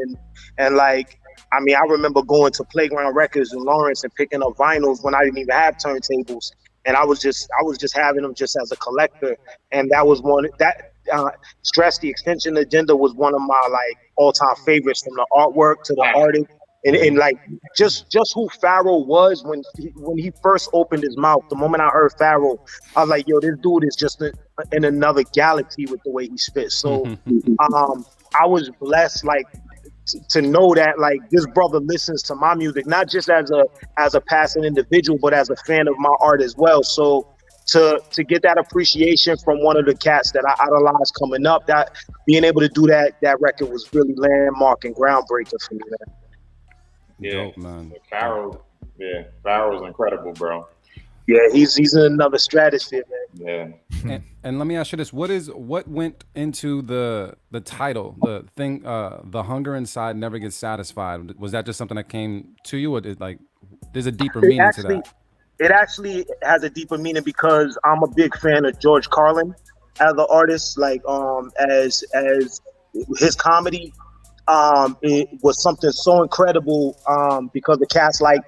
and like I mean I remember going to Playground Records in Lawrence and picking up vinyls when I didn't even have turntables, and I was just having them just as a collector, and that was one that Stress the Extension Agenda was one of my like all-time favorites, from the artwork to the artist. And like just who Pharaoh was when he first opened his mouth. The moment I heard Pharaoh, I was like, yo, this dude is just in another galaxy with the way he spits. So I was blessed like to know that like this brother listens to my music, not just as a passing individual, but as a fan of my art as well. So to get that appreciation from one of the cats that I idolized coming up, that being able to do that record was really landmark and groundbreaking for me, man. Yeah, dope, man. Pharaoh's incredible, bro. Yeah, he's in another stratosphere, man. Yeah. And let me ask you this: what went into the title, the thing, the hunger inside never gets satisfied? Was that just something that came to you, or there's a deeper meaning to that? It actually has a deeper meaning because I'm a big fan of George Carlin as an artist. Like as his comedy. It was something so incredible because the cats like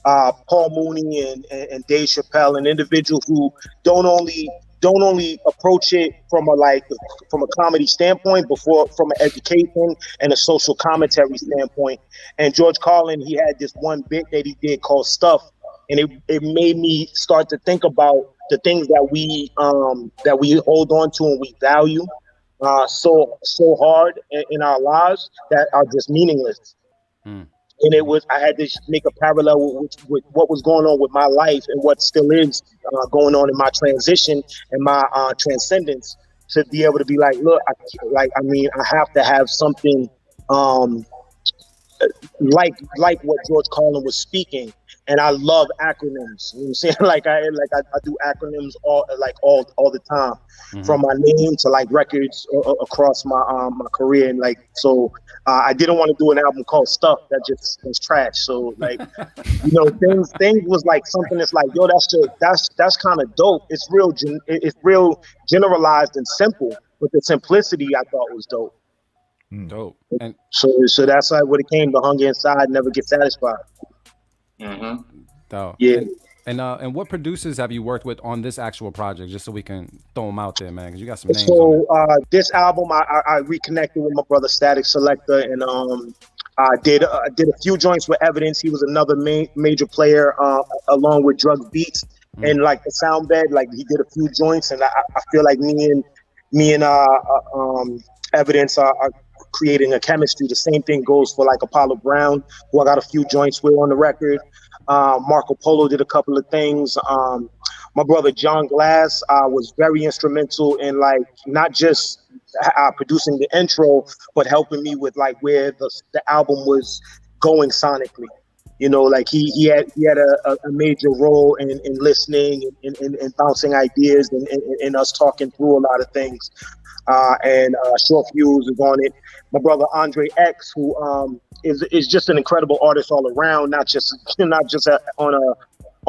Paul Mooney and Dave Chappelle, and individuals who don't only approach it from a comedy standpoint, but from an education and a social commentary standpoint. And George Carlin, he had this one bit that he did called Stuff, and it made me start to think about the things that we hold on to and we value so hard in our lives that are just meaningless. And I had to make a parallel with what was going on with my life and what still is going on in my transition and my transcendence, to be able to be like, look, I have to have something like what George Carlin was speaking. And I love acronyms. You know what I'm saying? Like I do acronyms all the time, from my name to like records across my career. And like so, I didn't want to do an album called Stuff that just was trash. So like, things was like something that's like, yo, that's kind of dope. It's real generalized and simple, but the simplicity I thought was dope. Dope. And so that's like what it came. The hunger inside never gets satisfied. Dope. Yeah. And what producers have you worked with on this actual project, just so we can throw them out there, man? Because you got some names. So this album, I reconnected with my brother Static Selector, and I did a few joints with Evidence. He was another major player, along with Drug Beats, and like the sound bed. Like he did a few joints, and I feel like me and Evidence are creating a chemistry. The same thing goes for like Apollo Brown, who I got a few joints with on the record. Marco Polo did a couple of things. My brother John Glass was very instrumental in like not just producing the intro, but helping me with like where the album was going sonically. Like he had a major role in listening and bouncing ideas and us talking through a lot of things. And Short Fuse is on it. My brother Andre X, who is just an incredible artist all around, not just on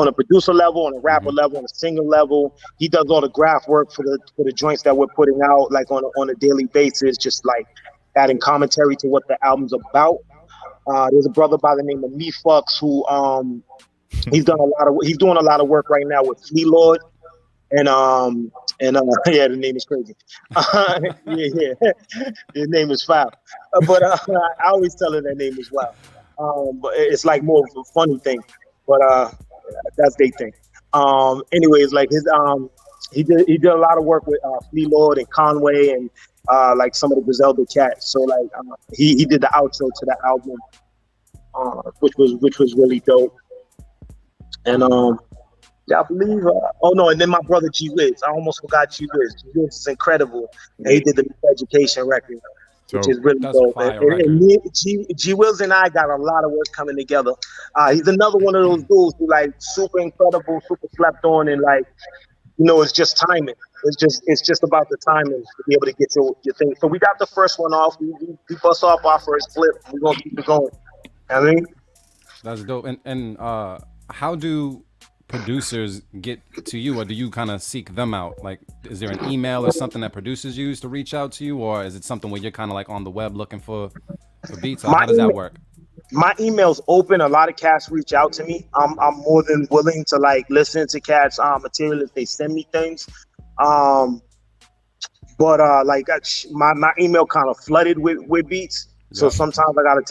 a producer level, on a rapper level, on a singer level. He does all the graph work for the joints that we're putting out, like on a daily basis, just like adding commentary to what the album's about. There's a brother by the name of Me Fucks who he's doing a lot of work right now with Flea Lord. And yeah, the name is crazy. yeah, his name is Foul. But I always tell her that name is Wow. But it's like more of a funny thing. But that's their thing. Anyways, like his he did a lot of work with Flea Lord and Conway and like some of the Griselda cats. So like he did the outro to the album, which was really dope. And I believe. And then my brother G Wiz. I almost forgot G Wiz. G Wiz is incredible. And he did the Education record, which is really dope. And G Wiz and I got a lot of work coming together. He's another one of those dudes who like super incredible, super slept on, and like it's just timing. It's just about the timing to be able to get your thing. So we got the first one off. We bust off our first flip. We're gonna keep it going. I mean, That's dope. And how do producers get to you, or do you kind of seek them out? Like, is there an email or something that producers use to reach out to you, or is it something where you're kind of like on the web looking for beats? Or how does that work? My email's open. A lot of cats reach out to me. I'm more than willing to like listen to cats material if they send me things. But my email kind of flooded with beats. So sometimes I gotta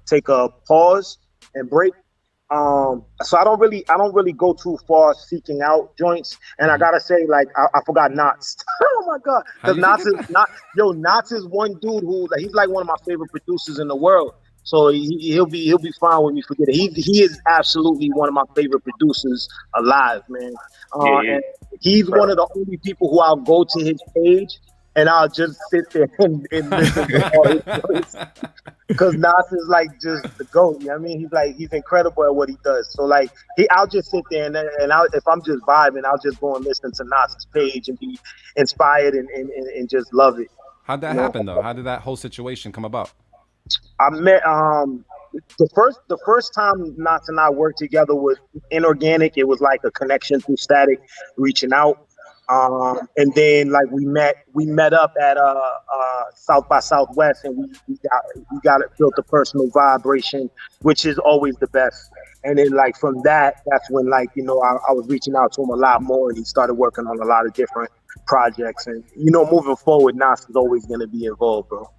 take a pause and break. So I don't really go too far seeking out joints. And I gotta say, like, I forgot Knots. Oh my god, because Knots is one dude who he's like one of my favorite producers in the world. So he'll be fine with me forgetting. He is absolutely one of my favorite producers alive, man. And he's one of the only people who I'll go to his page and I'll just sit there and listen to all his voice. Because Nas is like just the GOAT. You know what I mean? He's incredible at what he does. So like I'll just sit there and if I'm just vibing, I'll just go and listen to Nas's page and be inspired and just love it. How'd that happen though? How did that whole situation come about? I met the first time Knots and I worked together was inorganic. It was like a connection through Static reaching out. And then like we met up at South by Southwest, and we got it, built a personal vibration, which is always the best. And then like from that's when like, you know, I was reaching out to him a lot more, and he started working on a lot of different projects. And you know, moving forward, Nas is always gonna be involved, bro.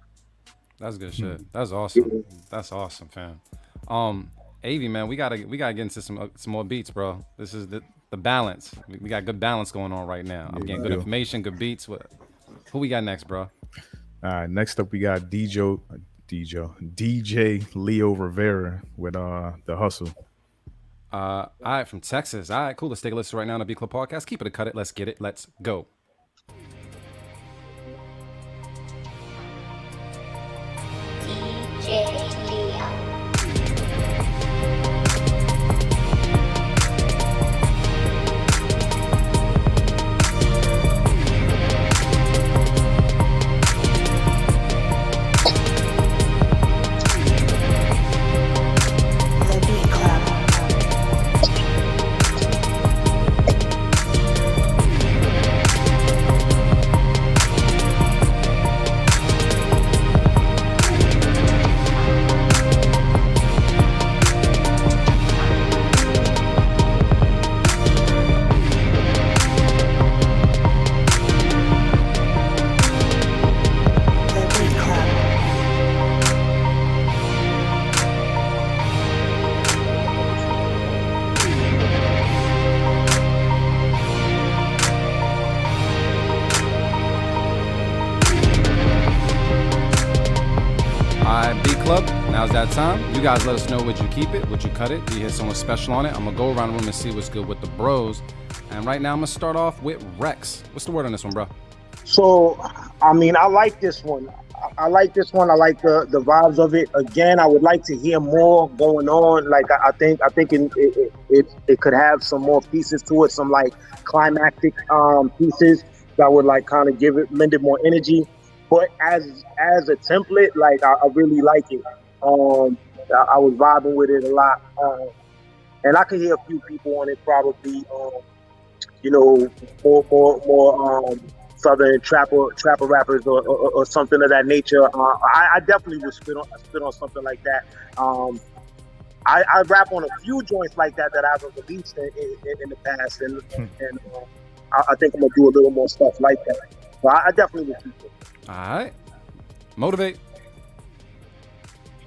That's good shit. That's awesome. That's awesome, fam. AV, man, we gotta get into some more beats, bro. This is the balance. We got good balance going on right now. I'm getting good information, good beats. Who we got next, bro? Next up we got DJ Leo Rivera with The Hustle. All right, from Texas. All right, cool. Let's take a listen right now on the Beat Club Podcast. Keep it or cut it. Let's get it. Let's go. Now's that time. You guys let us know, would you keep it? Would you cut it? Do you hear someone special on it? I'm going to go around the room and see what's good with the bros. And right now I'm going to start off with Reks. What's the word on this one, bro? So, I mean, I like this one. I like this one. I like the vibes of it. Again, I would like to hear more going on. Like, I think it could have some more pieces to it, some like climactic pieces that would like kind of lend it more energy. But as a template, like I really like it. I was vibing with it a lot, and I could hear a few people on it probably, you know, more southern trapper rappers or something of that nature. I definitely would spit on something like that. I rap on a few joints like that I haven't released in the past, and I think I'm gonna do a little more stuff like that. So I definitely would keep it. All right, motivate.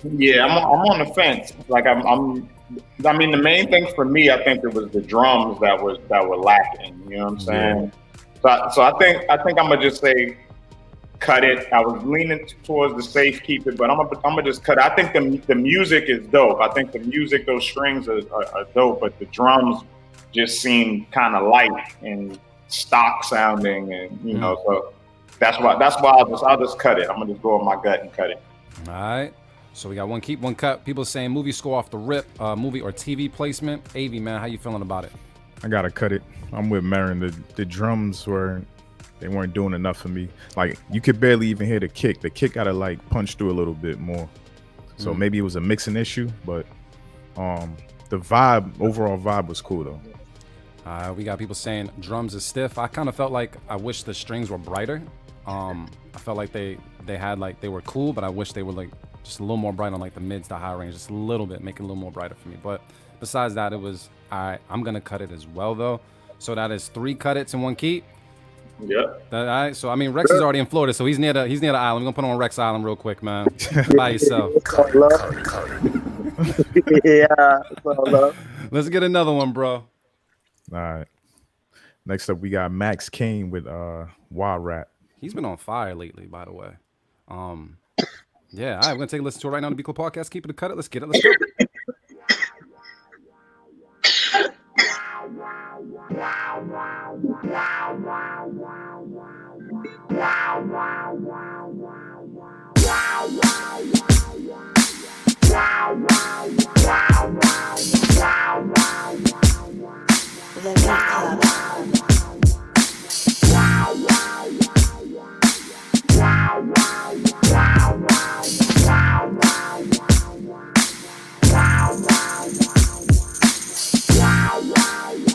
Yeah, I'm on the fence. Like I mean, the main thing for me, I think it was the drums that were lacking. You know what I'm saying? Yeah. So I think I'm gonna just say cut it. I was leaning towards the safe, keep it, but I'm gonna just cut it. I think the music is dope. I think the music, those strings are dope, but the drums just seem kind of light and stock sounding, and you know, so that's why I'll just cut it. I'm gonna just go with my gut and cut it. All right. So we got one keep, one cut. People saying movie score off the rip, movie or TV placement. AV, man, how you feeling about it? I gotta cut it. I'm with Marin. The drums weren't doing enough for me. Like you could barely even hear the kick. The kick gotta like punch through a little bit more. So maybe it was a mixing issue, but the overall vibe was cool though. We got people saying drums is stiff. I kind of felt like I wish the strings were brighter. I felt like they were cool, but I wish they were like just a little more bright on like the mids to high range, just a little bit, make it a little more brighter for me. But besides that, it was all right. I'm gonna cut it as well though. So that is 3 cut it's and 1 keep. Yeah. All right. So I mean, Reks is already in Florida, so he's near the island. We're gonna put him on Reks Island real quick, man. By yourself. Yeah. Let's get another one, bro. All right. Next up, we got Max Kane with Wild Rap. He's been on fire lately, by the way. Yeah. All right. We're gonna take a listen to it right now on the Be Cool Podcast. Keep it a cut it. Let's get it. Let's go.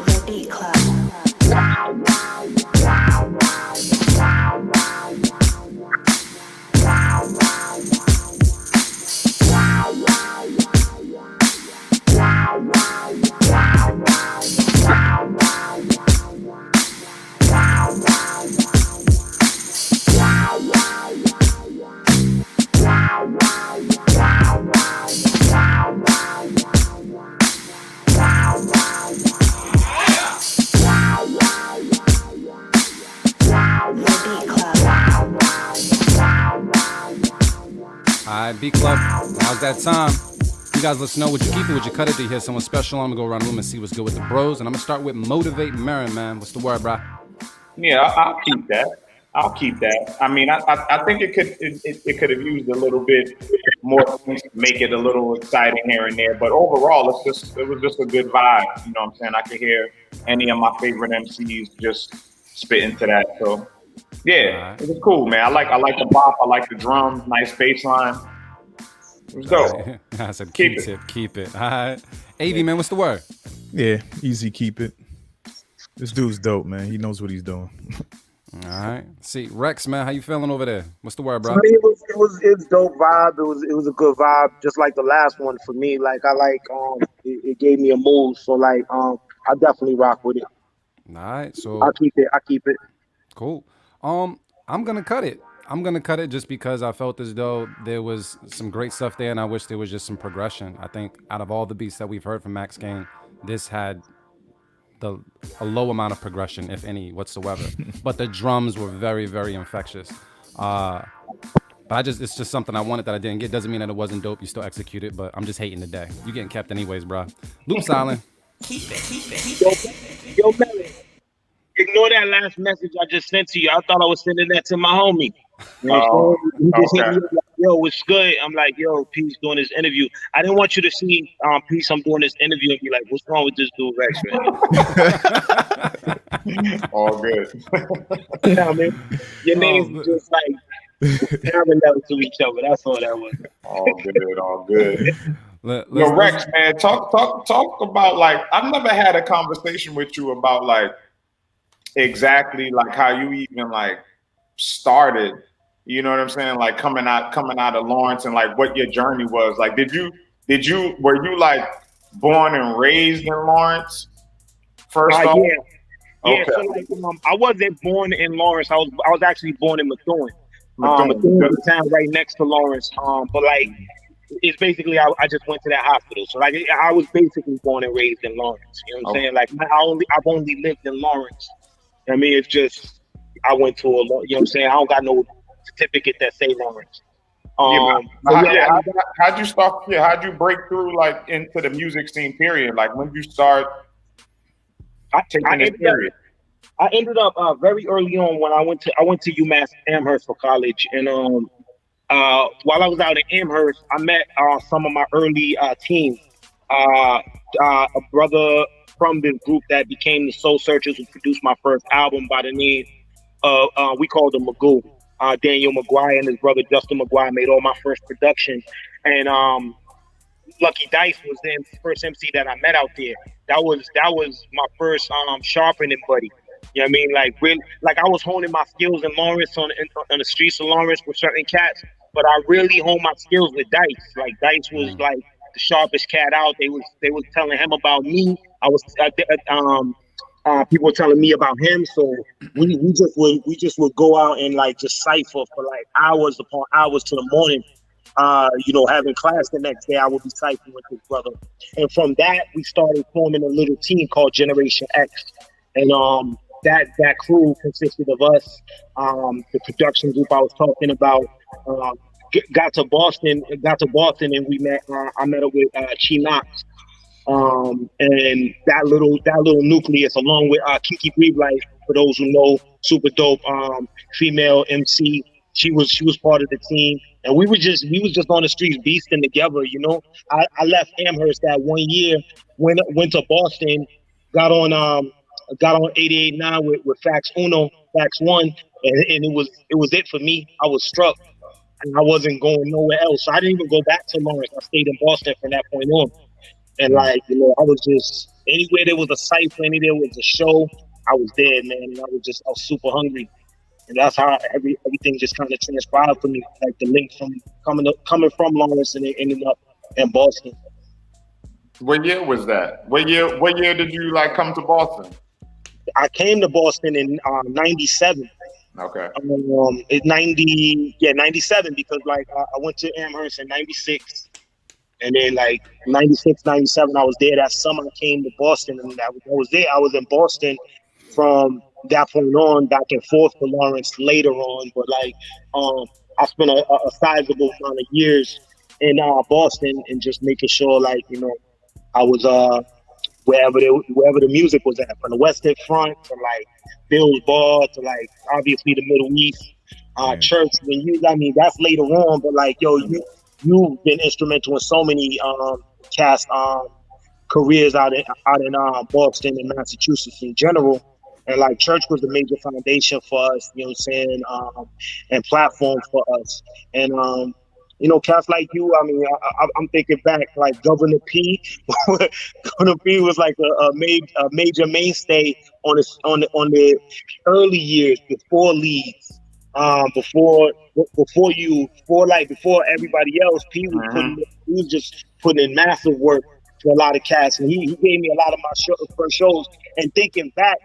The Beat Club. The Beat Club. B Club, now's that time. You guys let us know, would you keep it, would you cut it? Do you hear someone special? I'm gonna go around the room and see what's good with the bros. And I'm gonna start with Motivate Marin, man. What's the word, bro? Yeah, I'll keep that. I'll keep that. I mean, I think it could have used a little bit more things to make it a little exciting here and there. But overall, it was just a good vibe. You know what I'm saying? I could hear any of my favorite MCs just spit into that. So yeah, it was cool, man. I like the bop. I like the drums. Nice bass line. It was dope. I said keep it. All right. AV, man, what's the word? Yeah, easy, keep it. This dude's dope, man. He knows what he's doing. All right. See, Reks, man, how you feeling over there? What's the word, bro? For me, it was dope vibe. It was a good vibe, just like the last one for me. Like it gave me a mood. So like I definitely rock with it. All right. So I keep it. Cool. I'm gonna cut it. I'm gonna cut it just because I felt as though there was some great stuff there, and I wish there was just some progression. I think out of all the beats that we've heard from Max Kane, this had a low amount of progression, if any, whatsoever. But the drums were very, very infectious. But it's just something I wanted that I didn't get. Doesn't mean that it wasn't dope. You still execute it, but I'm just hating the day. You getting kept anyways, bro. Loop silent. Keep it. Yo, Melly, ignore that last message I just sent to you. I thought I was sending that to my homie. You know he just hit me up like, yo, what's good? I'm like, yo, Peace doing this interview. I didn't want you to see Peace, I'm doing this interview and be like, what's wrong with this dude, Reks, man? All good. You know what I mean? Your names just like parallel to each other. That's all that was. All good. Yo, Reks, man, talk about, like, I've never had a conversation with you about like exactly like how you even like started, you know what I'm saying? Like coming out of Lawrence and like what your journey was. Like, were you like born and raised in Lawrence first off? Yeah. Okay. So like, I wasn't born in Lawrence. I was actually born in Methuen. Methuen is a town right next to Lawrence. But like, it's basically I just went to that hospital. So like, I was basically born and raised in Lawrence. You know what I'm saying? Like, I've only lived in Lawrence. I mean, it's just I went to you know what I'm saying? I don't got no certificate that say Lawrence. How'd you start? Yeah, how'd you break through like into the music scene? Period. Like, when did you start taking this period? I ended up very early on when I went to UMass Amherst for college, and while I was out in Amherst, I met some of my early team. A brother from this group that became the Soul Searchers, who produced my first album by the name of we called him Magoo. Daniel McGuire and his brother Justin McGuire made all my first production, and Lucky Dice was the first MC that I met out there. That was my first sharpening buddy. You know what I mean? Like really, like I was honing my skills in Lawrence on the streets of Lawrence with certain cats, but I really honed my skills with Dice. Like Dice was like the sharpest cat out. They was telling him about me. I was people were telling me about him. So we just would go out and like just cipher for like hours upon hours to the morning. Having class the next day, I would be ciphering with his brother. And from that, we started forming a little team called Generation X. And that crew consisted of us, the production group I was talking about, got to Boston, and we met. I met up with Chi Knox, and that little nucleus, along with Kiki Breathe Life, for those who know, super dope female MC. She was part of the team, and we was just on the streets beasting together. I left Amherst that one year, went to Boston, got on 88.9 with Fax One, and it was it for me. I was struck, and I wasn't going nowhere else. So I didn't even go back to Lawrence. I stayed in Boston from that point on, and I was just anywhere there was a cipher, anywhere there was a show, I was there, man, and I was super hungry. And that's how everything just kind of transpired for me, like the link from coming from Lawrence and it ended up in Boston. What year was that? What year did you like come to Boston? I came to Boston in '97. Okay. 97, because like I went to Amherst in '96, and then like '96, '97, I was there that summer. I came to Boston, and I was there. I was in Boston from that point on, back and forth to Lawrence later on, but like I spent a sizable amount of years in Boston, and just making sure like I was wherever the music was at, from the Western Front to like Bill's Bar to like obviously the Middle East, church. That's later on, but like you've been instrumental in so many cast careers out in Boston and Massachusetts in general. And like church was a major foundation for us, you know what I'm saying, and platform for us. And cats like you, I'm thinking back, like Governor P. Governor P was like a major mainstay on the early years before Leeds, before everybody else. P was just putting in massive work to a lot of cats, and he gave me a lot of my first shows. And thinking back,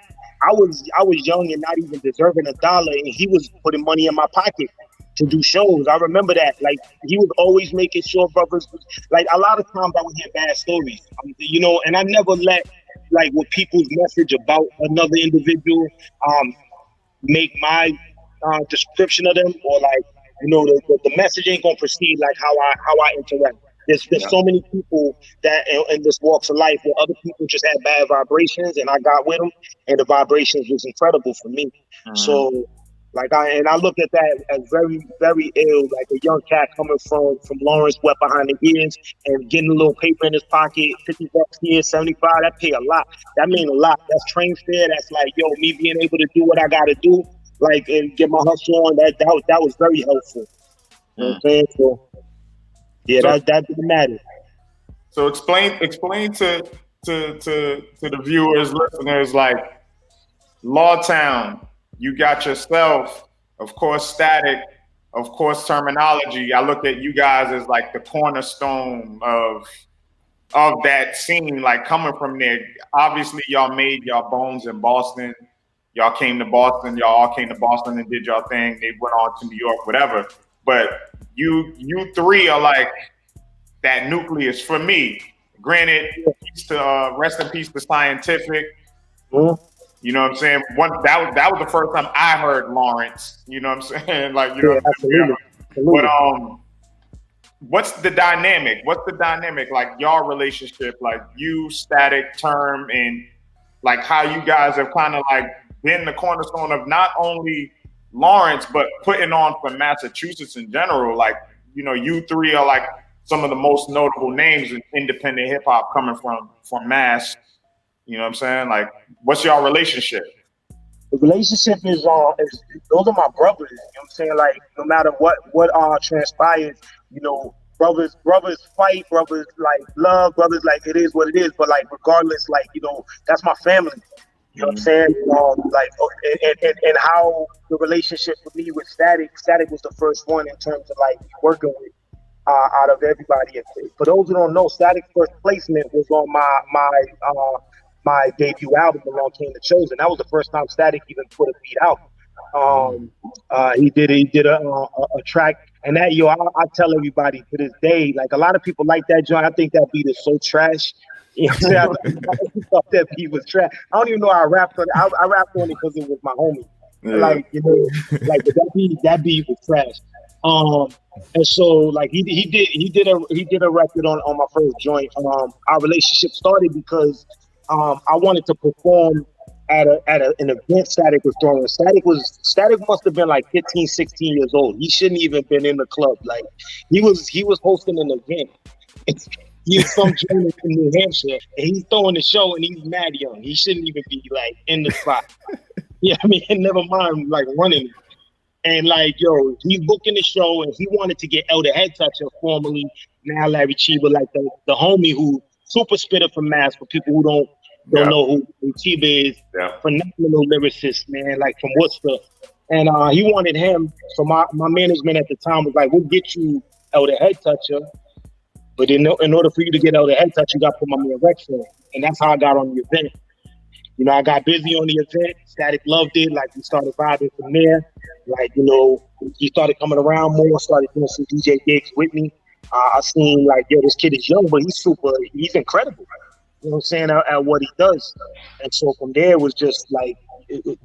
I was young and not even deserving $1, and he was putting money in my pocket to do shows. I remember that. Like he was always making sure brothers. Like a lot of times I would hear bad stories, and I never let like what people's message about another individual make my description of them, or like the message ain't gonna proceed like how I interact. There's so many people that in this walks of life where other people just had bad vibrations, and I got with them, and the vibrations was incredible for me. So, like I look at that as very, very ill. Like a young cat coming from Lawrence, wet behind the ears, and getting a little paper in his pocket, $50 here, 75. That pay a lot. That mean a lot. That's train fare. That's like me being able to do what I got to do, like and get my hustle on. That was very helpful. You know what I'm saying? So. Yeah, that didn't matter. So explain to the viewers, listeners, like Lawtown, you got yourself, of course, Static, of course, Terminology. I look at you guys as like the cornerstone of that scene, like coming from there. Obviously, y'all made y'all bones in Boston. Y'all came to Boston. Y'all all came to Boston and did y'all thing. They went on to New York, whatever. But you three are like that nucleus for me. Granted, rest in peace to Scientific. You know what I'm saying? That was the first time I heard Lawrence. You know what I'm saying? Like absolutely. But what's the dynamic? Like y'all relationship, like you, Static, Term, and like how you guys have kind of like been the cornerstone of not only Lawrence, but putting on for Massachusetts in general. Like, you three are like some of the most notable names in independent hip hop coming from Mass. You know what I'm saying? Like, what's y'all relationship? The relationship is those are my brothers. You know what I'm saying? Like, no matter what transpires, brothers fight, brothers like love, brothers like it is what it is. But like regardless, like that's my family. You know what I'm saying? And how the relationship with me with Static was the first one in terms of like working with out of everybody. For those who don't know, Static's first placement was on my debut album, Along Came the Chosen. That was the first time Static even put a beat out. He did a track, and that I tell everybody to this day, like a lot of people like that joint. I think that beat is so trash. You know what I'm saying? I thought that beat was trash. I don't even know how I rapped on it. I rapped on it because it was my homie. Yeah. Like like that beat was trash. And so like he did a record on my first joint. Our relationship started because I wanted to perform at an event Static was throwing. Static must have been like 15, 16 years old. He shouldn't even been in the club. Like he was hosting an event. He's from Germany in New Hampshire, and he's throwing the show, and he's mad young. He shouldn't even be like in the spot. Yeah, I mean, never mind like running. And like, he's booking the show, and he wanted to get Elder Head Toucher, formerly now Larry Chiba, like the homie who super spitter from Mass. For people who don't know who Chiba is, phenomenal lyricist, man, like from Worcester. And he wanted him. So my management at the time was like, we'll get you Elder Head Toucher. But in order for you to get Elder Head Toucher, you got to put my man Reks on. And that's how I got on the event. I got busy on the event. Static loved it. Like, we started vibing from there. Like, he started coming around more, started doing some DJ gigs with me. I seen, like, this kid is young, but he's incredible. You know what I'm saying, at what he does. And so from there, it was just, like,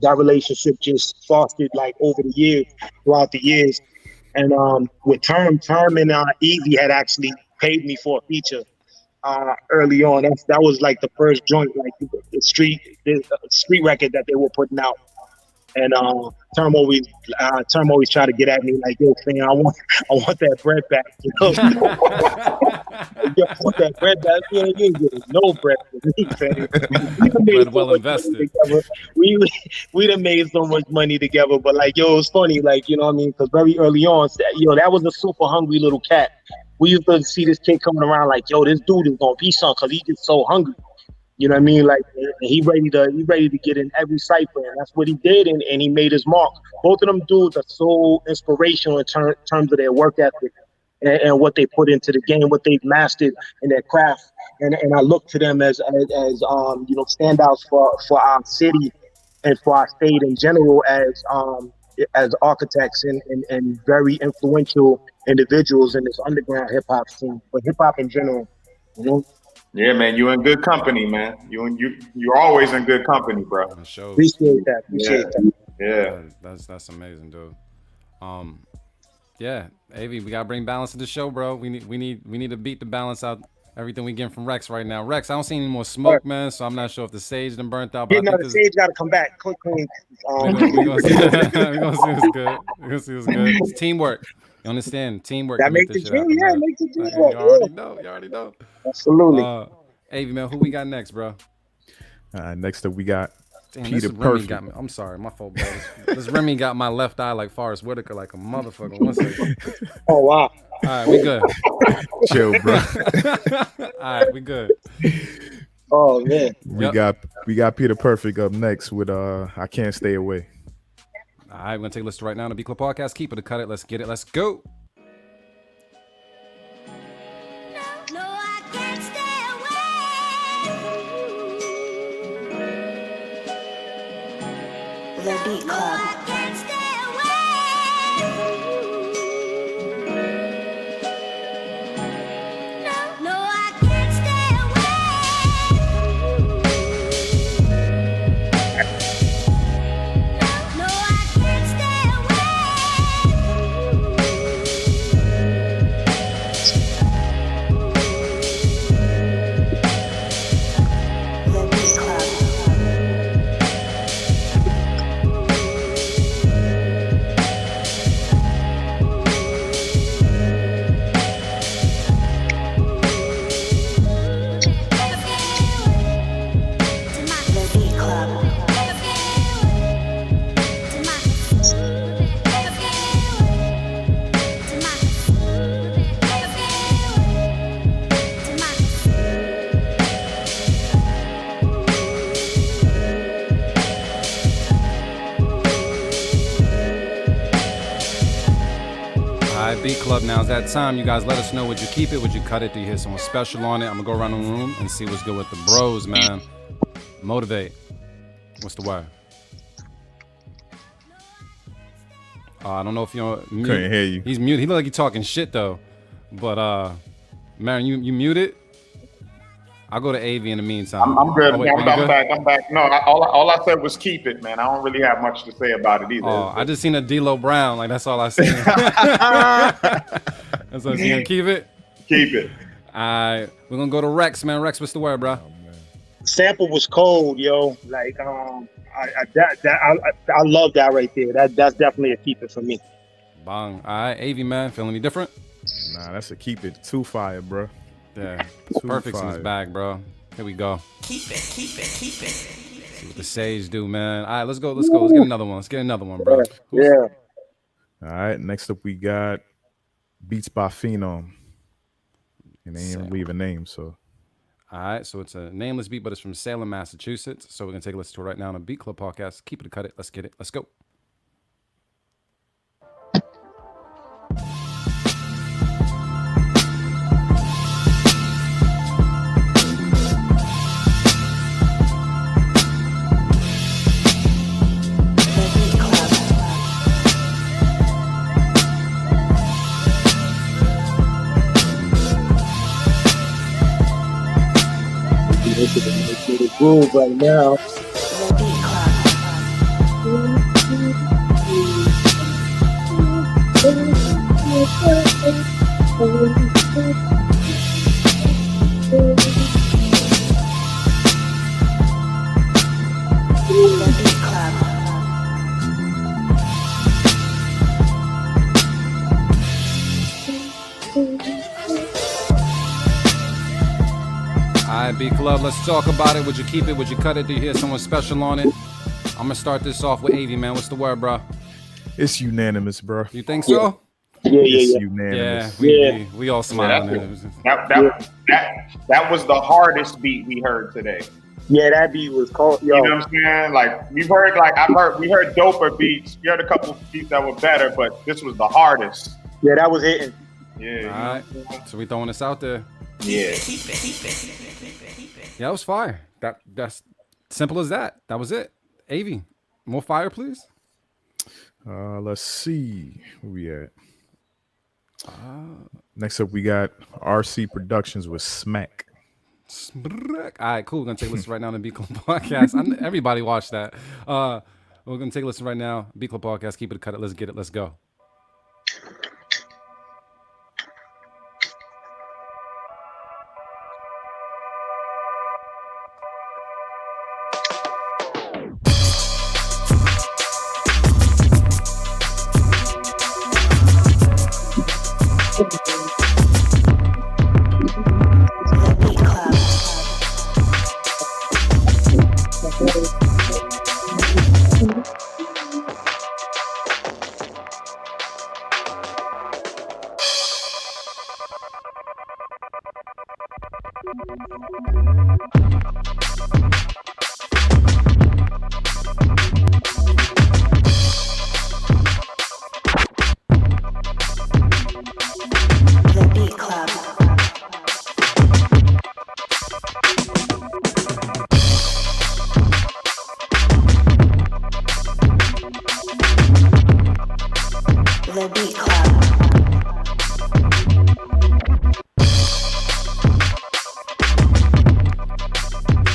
that relationship just fostered, like, over the years, throughout the years. And with Term and Easy had actually paid me for a feature early on. That was like the first joint, like the street record that they were putting out. And Term always tried to get at me like, yo, fam, I want that bread back. I want that bread back. You ain't getting no bread from me, fam. Bread well invested. We done made so much money together, but like, it was funny, like, you know what I mean? Because very early on, that was a super hungry little cat. We used to see this kid coming around like, yo, this dude is gonna be something because he's just so hungry. You know what I mean? Like, he ready to get in every cipher, and that's what he did, and he made his mark. Both of them dudes are so inspirational in terms of their work ethic and what they put into the game, what they've mastered in their craft. And I look to them as standouts for our city and for our state in general as architects and very influential individuals in this underground hip hop scene, but hip hop in general, Yeah, man, you in good company, man. You're always in good company, bro. Appreciate that. Yeah. That's amazing, dude. Yeah, AV, we gotta bring balance to the show, bro. We need to beat the balance out. Everything we get from Reks right now. Reks, I don't see any more smoke, man, so I'm not sure if the sage done burnt out. But the sage got to come back. Quick, clean. We're gonna see what's good. We're gonna see what's good. It's teamwork. You understand? Teamwork. That makes it dream. Yeah, makes it dream. You already know. Absolutely. AV, man, who we got next, bro? Next up, we got Peter Perfect. Got me. I'm sorry, my fault, bro. This Remy got my left eye like Forrest Whitaker, like a motherfucker. 1 second. Oh wow. All right, we good. Chill, bro. All right, we good. Oh man. We got Peter Perfect up next with I Can't Stay Away. All right, we're gonna take a listen right now to B Club Podcast. Keep it to cut it. Let's get it. Let's go. No, I can't stay away from you. The Beat Club. Beat Club now. It's that time. You guys let us know. Would you keep it? Would you cut it? Do you hear someone special on it? I'm going to go around the room and see what's good with the bros, man. Motivate. What's the word? I don't know if you're mute. Couldn't hear you. He's muted. He look like he's talking shit, though. But, Marion, you muted? I'll go to AV in the meantime. I'm good. Oh, wait, I'm back. I'm back. No, all I said was keep it, man. I don't really have much to say about it either. Oh, I just seen a D-Lo Brown. Like, that's all I seen. That's all I seen. Keep it? Keep it. All right. We're going to go to Reks, man. Reks, what's the word, bro? Sample was cold, yo. Like, I love that right there. That's definitely a keeper for me. Bang. All right. AV, man. Feeling any different? Nah, that's a keep it. Too fire, bro. Yeah. Perfect's in his bag, bro. Here we go. Keep it. See what the Sage do, man. All right, let's go. Let's get another one. Bro. Yeah. All right, next up we got Beats by Phenom. And they ain't leave a name, so. All right, so it's a nameless beat, but it's from Salem, Massachusetts. So we're going to take a listen to it right now on a Beat Club podcast. Keep it or cut it. Let's get it. Let's go. The groove right now. All right, Beat Club, let's talk about it. Would you keep it? Would you cut it? Do you hear someone special on it? I'm going to start this off with AV, man. What's the word, bro? It's unanimous, bro. You think so? It's unanimous. We all smiling. That was the hardest beat we heard today. Yeah, that beat was cold. Yo. You know what I'm saying? Like we heard doper beats. We heard a couple of beats that were better, but this was the hardest. Yeah, that was hitting. Yeah. All right. So we throwing this out there. Yeah. Yeah, it was fire. That's simple as that. That was it. AV, more fire, please. Let's see where we at. Next up, we got RC Productions with Smack. All right, cool. We're gonna take a listen right now to Beat Club Podcast. Everybody watch that. We're gonna take a listen right now. Beat Club Podcast. Keep it, cut it. Let's get it. Let's go.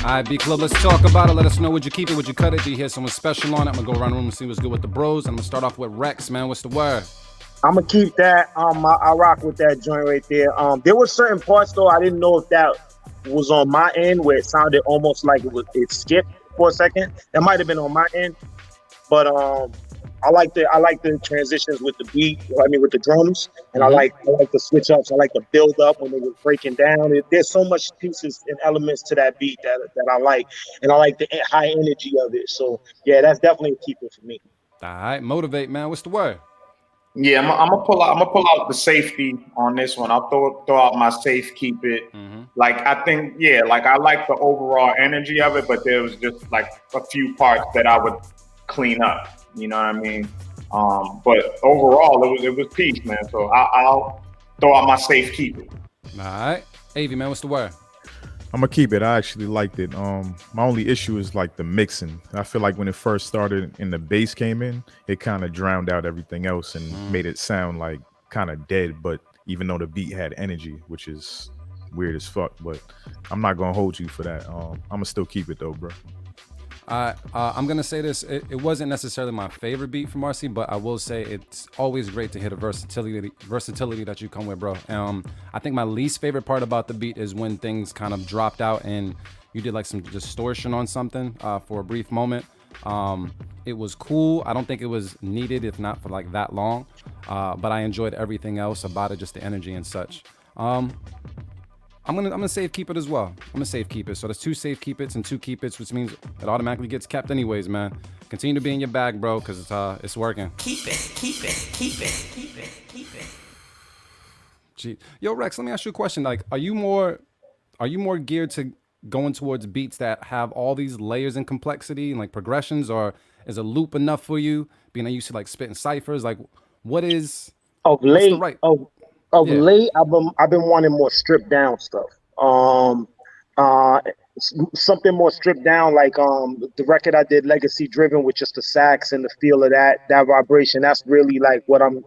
All right, B Club, let's talk about it. Let us know, would you keep it, would you cut it? Do you hear someone special on it? I'm gonna go around the room and see what's good with the bros. I'm gonna start off with Reks, man. What's the word? I'm gonna keep that. I rock with that joint right there. There were certain parts though I didn't know if that was on my end where it sounded almost like it skipped for a second. That might have been on my end, but I like the transitions with the beat. I mean, with the drums, and I like the switch ups. I like the build up when they were breaking down. There's so much pieces and elements to that beat that I like, and I like the high energy of it. So yeah, that's definitely a keeper for me. All right, motivate, man. What's the word? Yeah, I'm gonna pull out the safety on this one. I'll throw out my safe, keep it. Like I think, yeah, like I like the overall energy of it, but there was just like a few parts that I would clean up. You know what I mean? But overall, it was peace, man. So I'll throw out my safe keeper. All right, Avi, man, what's the word? I'm gonna keep it. I actually liked it. My only issue is like the mixing. I feel like when it first started and the bass came in, it kind of drowned out everything else and made it sound like kind of dead. But even though the beat had energy, which is weird as fuck, but I'm not gonna hold you for that. I'm gonna still keep it though, bro. I'm gonna say this. It wasn't necessarily my favorite beat from RC, but I will say it's always great to hear the versatility that you come with, bro. I think my least favorite part about the beat is when things kind of dropped out and you did like some distortion on something for a brief moment. It was cool. I don't think it was needed, if not for like that long. But I enjoyed everything else about it, just the energy and such. I'm gonna save keep it as well. I'm gonna save keep it. So there's 2 safe keep it's and 2 keep it's, which means it automatically gets kept anyways, man. Continue to be in your bag, bro, because it's working. Keep it, keep it, keep it, keep it, keep it. Gee. Yo, Reks, let me ask you a question. Like, are you more geared to going towards beats that have all these layers and complexity and like progressions, or is a loop enough for you? Being that you used to like spitting ciphers, like what is of late? Right? Late, I've been wanting more stripped down stuff. Something more stripped down, like the record I did, Legacy Driven, with just the sax and the feel of that vibration. That's really like what I'm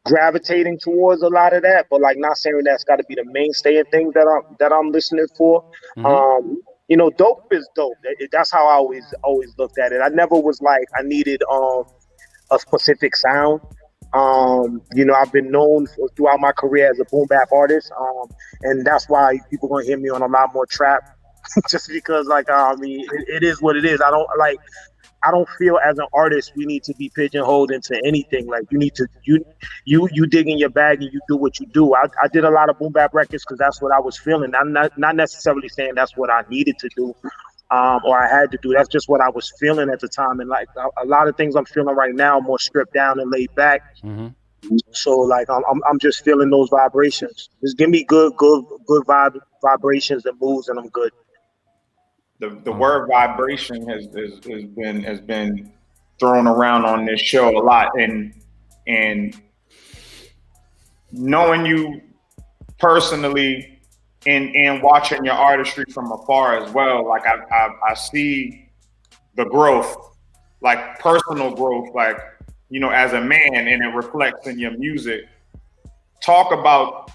gravitating towards, a lot of that. But like, not saying that's got to be the mainstay of things that I'm listening for. You know, dope is dope. That's how I always looked at it. I never was like I needed a specific sound. You know, I've been known throughout my career as a boom bap artist, and that's why people gonna hear me on a lot more trap, just because, like, I mean, it is what it is. I don't feel as an artist we need to be pigeonholed into anything. Like, you need to you dig in your bag and you do what you do. I did a lot of boom bap records because that's what I was feeling. I'm not necessarily saying that's what I needed to do. Or I had to do. That's just what I was feeling at the time. And like a lot of things I'm feeling right now, more stripped down and laid back. So like I'm just feeling those vibrations. Just give me good vibrations and moves, and I'm good. The word vibration has been thrown around on this show a lot, and knowing you personally. And watching your artistry from afar as well, like I see the growth, like personal growth, like, you know, as a man, and it reflects in your music. Talk about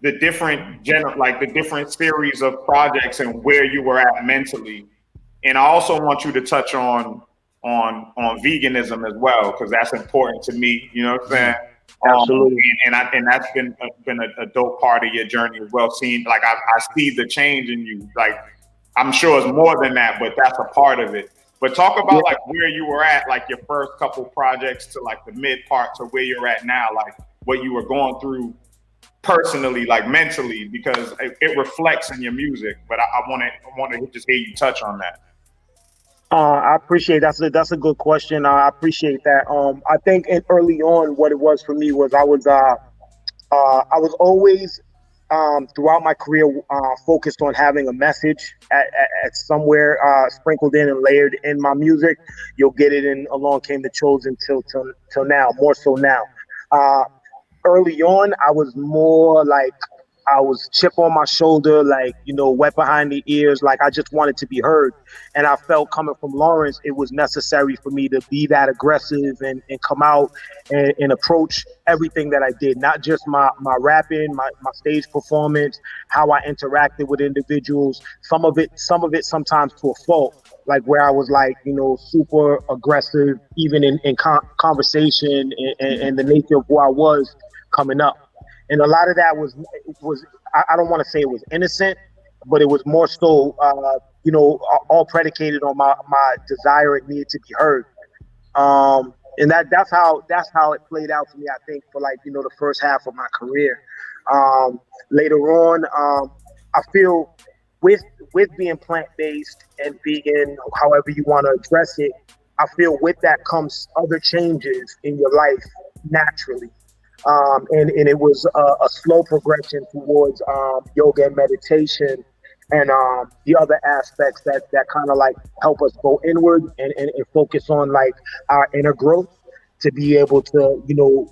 the different series of projects and where you were at mentally. And I also want you to touch on veganism as well, because that's important to me. You know what I'm saying? Absolutely. And that's been a dope part of your journey as well. Seeing, like, I see the change in you. Like, I'm sure it's more than that, but that's a part of it. But talk about like where you were at, like your first couple projects to like the mid part to where you're at now, like what you were going through personally, like mentally, because it reflects in your music. But I want to just hear you touch on that. I appreciate that's a good question. I appreciate that. I think early on, what it was for me was I was always throughout my career focused on having a message at somewhere sprinkled in and layered in my music. You'll get it in Along Came the Chosen till now, more so now. Early on, I was more like, I was chip on my shoulder, like, you know, wet behind the ears. Like, I just wanted to be heard. And I felt, coming from Lawrence, it was necessary for me to be that aggressive and come out and approach everything that I did, not just my rapping, my stage performance, how I interacted with individuals. Some of it sometimes to a fault, like where I was like, you know, super aggressive, even in conversation and the nature of who I was coming up. And a lot of that was I don't want to say it was innocent, but it was more so, you know, all predicated on my desire and need to be heard. And that's how it played out for me, I think, for like, you know, the first half of my career. Later on, I feel with being plant-based and vegan, however you want to address it, I feel with that comes other changes in your life naturally. And it was a slow progression towards yoga and meditation and the other aspects that kind of like help us go inward and focus on like our inner growth to be able to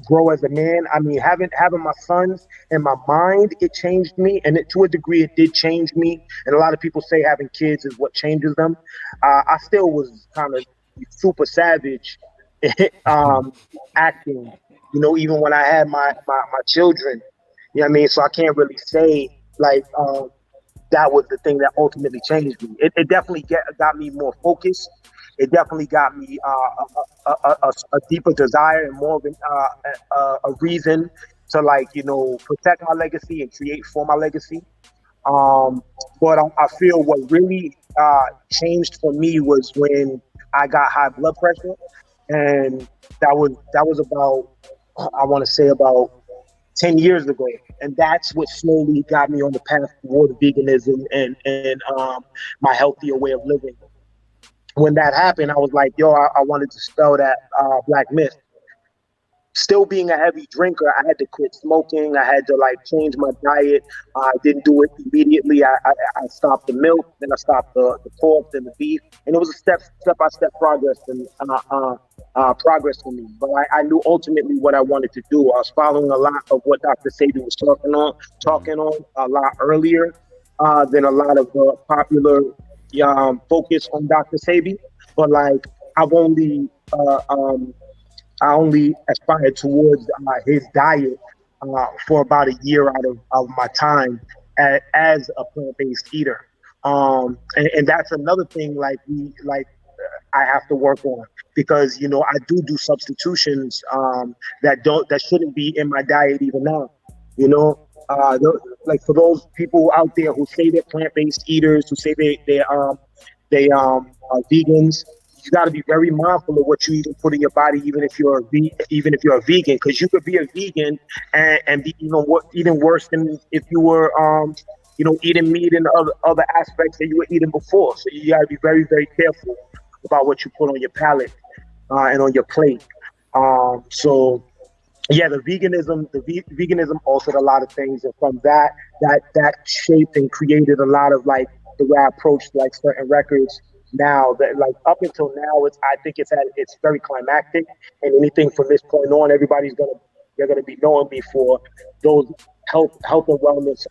grow as a man. I mean, having my sons in my mind, it changed me, and to a degree it did change me. And a lot of people say having kids is what changes them. I still was kind of super savage um acting, even when I had my children. You know what I mean? So I can't really say like that was the thing that ultimately changed me. It definitely got me more focused. It definitely got me a deeper desire and more of a reason to like protect my legacy and create for my legacy. But I feel what really changed for me was when I got high blood pressure, and that was about, I want to say, about 10 years ago. And that's what slowly got me on the path toward veganism and my healthier way of living. When that happened, I was like, yo, I wanted to spell that black myth. Still being a heavy drinker, I had to quit smoking. I had to like change my diet. I didn't do it immediately. I stopped the milk, then I stopped the pork, then the beef, and it was a step by step progress for me. But I knew ultimately what I wanted to do. I was following a lot of what Dr. Sabi was talking on a lot earlier than a lot of the popular focus on Dr. Sabi. But like I've only I only aspired towards his diet for about a year out of my time as a plant-based eater. And that's another thing I have to work on, because I do substitutions that shouldn't be in my diet even now. Like for those people out there who say they're plant-based eaters, who say they are vegans, you got to be very mindful of what you even put in your body, even if you're a vegan, because you could be a vegan and be even worse than if you were eating meat and other aspects that you were eating before. So you got to be very, very careful about what you put on your palate and on your plate. So yeah, veganism altered a lot of things, and from that shaped and created a lot of like the way I approached like certain records. Now that like up until now, I think it's very climactic, and anything from this point on, they're gonna be knowing me for those health and wellness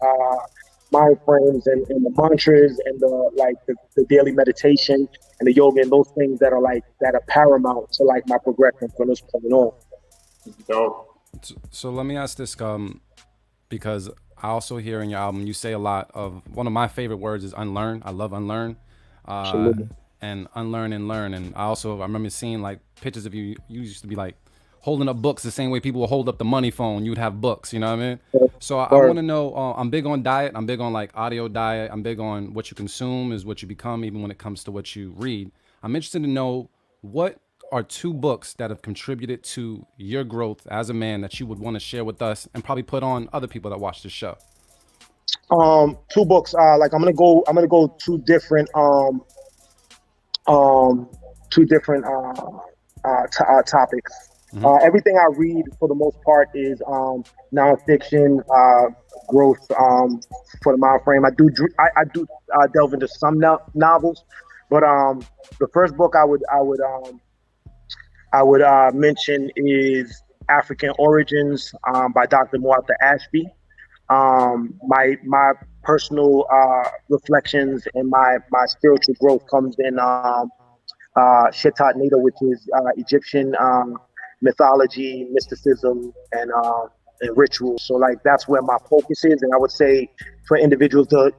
mind frames and the mantras and the daily meditation and the yoga and those things that are paramount to like my progression from this point on. So let me ask this, because I also hear in your album you say a lot of, one of my favorite words is unlearn. I love unlearn. And unlearn and learn. And I remember seeing like pictures of you. You used to be like holding up books the same way people will hold up the money phone. You'd have books, you know what I mean? So I want to know, I'm big on diet. I'm big on like audio diet. I'm big on what you consume is what you become, even when it comes to what you read. I'm interested to know, what are 2 books that have contributed to your growth as a man that you would want to share with us and probably put on other people that watch the show? 2 books. Like I'm gonna go two different topics. Mm-hmm. Everything I read for the most part is nonfiction, growth for the mind frame. I do delve into some novels, but the first book I would mention is African Origins by Dr. Muata Ashby. My personal reflections and my spiritual growth comes in Shetat Neda, which is Egyptian mythology, mysticism, and ritual. So like that's where my focus is, and I would say for individuals to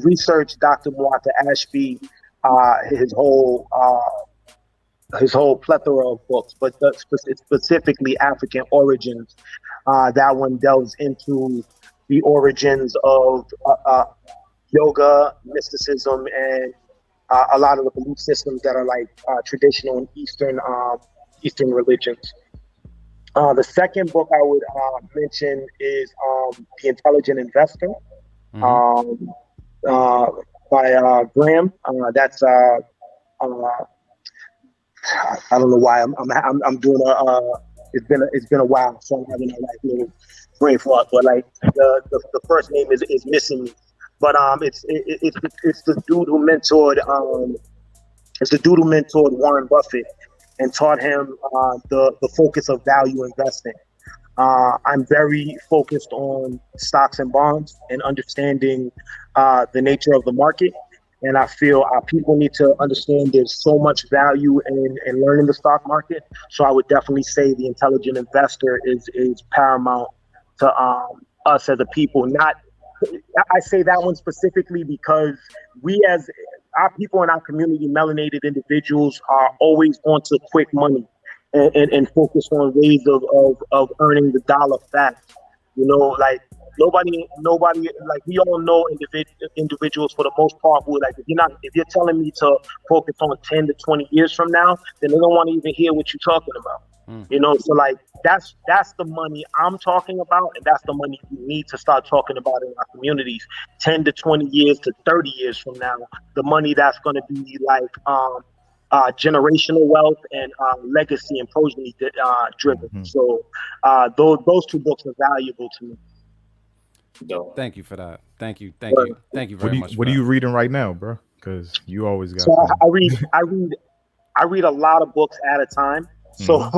research Dr. Muata Ashby, his whole plethora of books, but specifically African Origins. That one delves into the origins of yoga, mysticism, and a lot of the belief systems that are like traditional in Eastern religions. The second book I would mention is The Intelligent Investor, by Graham. That's I don't know why I'm doing it's been a while, so I'm having a like little brain fart, but like the first name is missing me. But it's the dude who mentored Warren Buffett and taught him the focus of value investing. I'm very focused on stocks and bonds and understanding the nature of the market. And I feel our people need to understand there's so much value in learning the stock market. So I would definitely say the intelligent investor is paramount to us as a people. Not, I say that one specifically because we as our people in our community, melanated individuals, are always onto quick money and focus on ways of earning the dollar fast. You know, like nobody, like we all know individuals for the most part who, like, if you're telling me to focus on 10 to 20 years from now, then they don't want to even hear what you're talking about. You know, so like that's the money I'm talking about, and that's the money we need to start talking about in our communities. 10 to 20 years to 30 years from now, the money that's going to be like generational wealth and legacy and progeny driven. So those two books are valuable to me. Thank you for that. Thank you very much. What are you reading right now, bro? Because you always got. So I read a lot of books at a time. So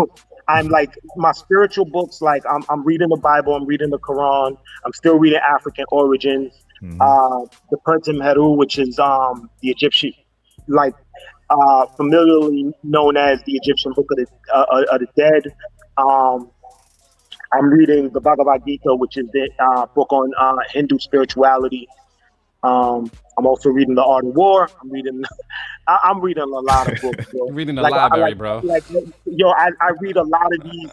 I'm like, my spiritual books, like I'm reading the Bible, I'm reading the Quran, I'm still reading African origins, the Pertim Heru, which is the Egyptian, like familiarly known as the Egyptian Book of the Dead. I'm reading the Bhagavad Gita, which is the book on Hindu spirituality. I'm also reading The Art of War. I'm reading a lot of books, bro. Reading a library, bro. I read a lot of these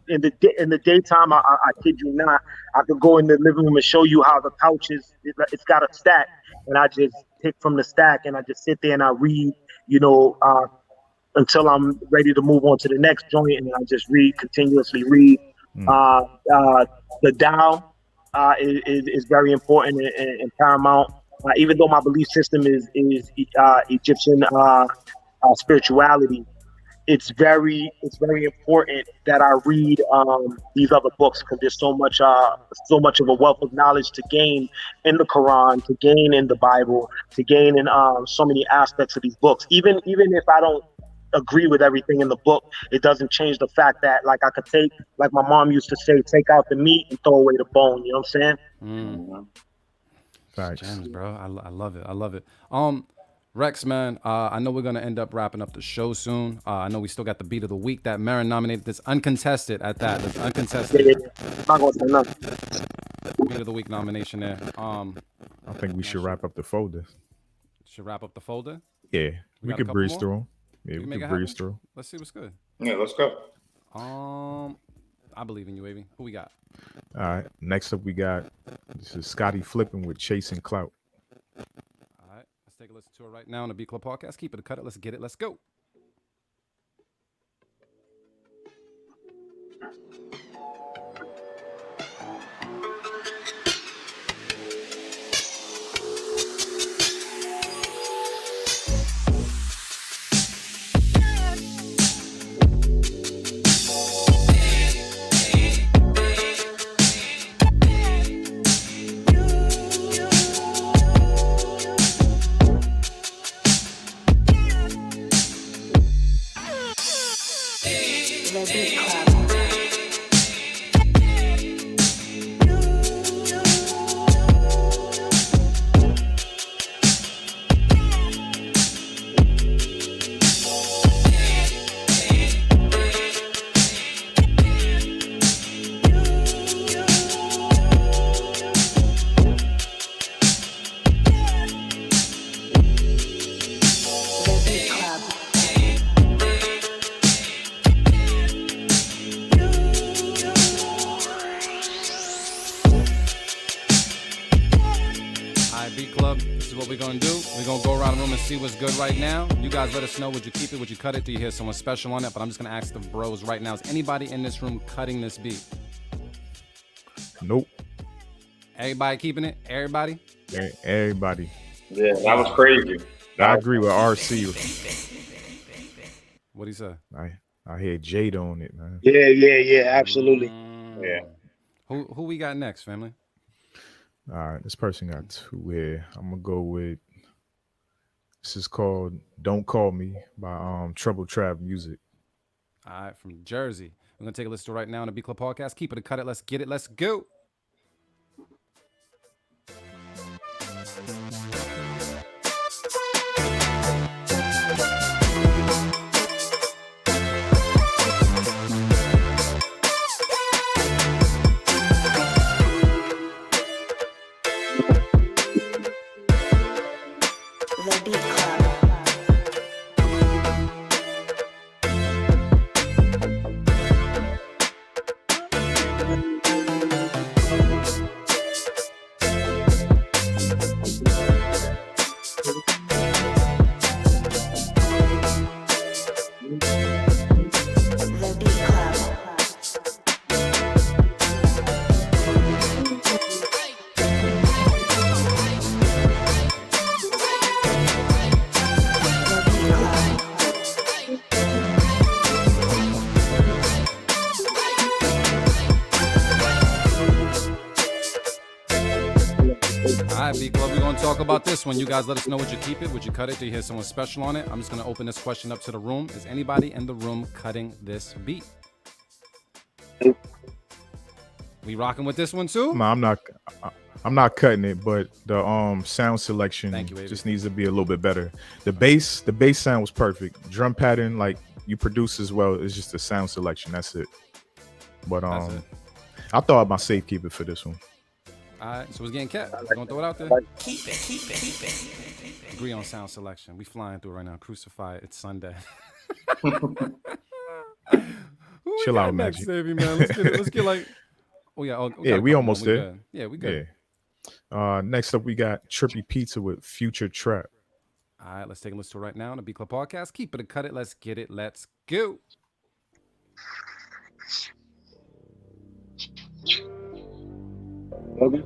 in the daytime. I kid you not. I could go in the living room and show you how the couch is. It's got a stack, and I just pick from the stack, and I just sit there and I read. You know, until I'm ready to move on to the next joint, and I just continuously read. The Tao is very important and paramount. Even though my belief system is Egyptian spirituality, it's very important that I read these other books, because there's so much of a wealth of knowledge to gain in the Quran, to gain in the Bible, to gain in so many aspects of these books. Even if I don't agree with everything in the book, it doesn't change the fact that, like, I could take, like my mom used to say, take out the meat and throw away the bone. You know what I'm saying? Gems, bro. I love it. I love it. Reks, man, I know we're gonna end up wrapping up the show soon. I know we still got the beat of the week that Marin nominated. That's uncontested at that. That's uncontested. Yeah. Not gonna say nothing. Beat of the week nomination there. I think we should wrap up the folder. Should wrap up the folder? Yeah, we could breeze through them. Yeah, we can breeze through. Let's see what's good. Yeah, let's go. I believe in you, Avy. Who we got? All right. Next up, we got this is Scotty Flippin' with Chasing Clout. All right. Let's take a listen to it right now on the Beat Club podcast. Keep it a cut it. Let's get it. Let's go. What's good right now. You guys let us know. Would you keep it? Would you cut it? Do you hear someone special on it? But I'm just gonna ask the bros right now. Is anybody in this room cutting this beat? Nope. Everybody keeping it? Everybody? Everybody. Yeah, that was crazy. I agree with RC. What'd he say? I hear Jade on it, man. Yeah, absolutely. Yeah. Who we got next, family? All right, this person got 2 here. I'm gonna go with this is called "Don't Call Me" by Trouble Trap Music. All right, from Jersey. We're gonna take a listen to right now on the B Club Podcast. Keep it and cut it. Let's get it. Let's go. The Beat Club. The Beat Club. The Beat Club. All right, B Club, we're going to talk about this one. You guys let us know, would you keep it? Would you cut it? Do you hear someone special on it? I'm just going to open this question up to the room. Is anybody in the room cutting this beat? We rocking with this one too? No, I'm not cutting it, but the sound selection Thank you, baby. just needs to be a little bit better. The bass sound was perfect. Drum pattern, like you produce as well. It's just the sound selection. That's it. But That's it. I thought my safekeeper for this one. All right, so it's getting kept. We're going to throw it out there. Keep it. Agree on sound selection. We flying through right now. Crucify it. It's Sunday. Chill out, next, Magic. Davey, man. Let's get like. Oh yeah. Yeah, we almost there. Good. Yeah, we good. Yeah. Next up, we got Trippy Pizza with Future Trap. All right, let's take a listen to it right now on the B Club Podcast. Keep it and cut it. Let's get it. Let's go. Okay.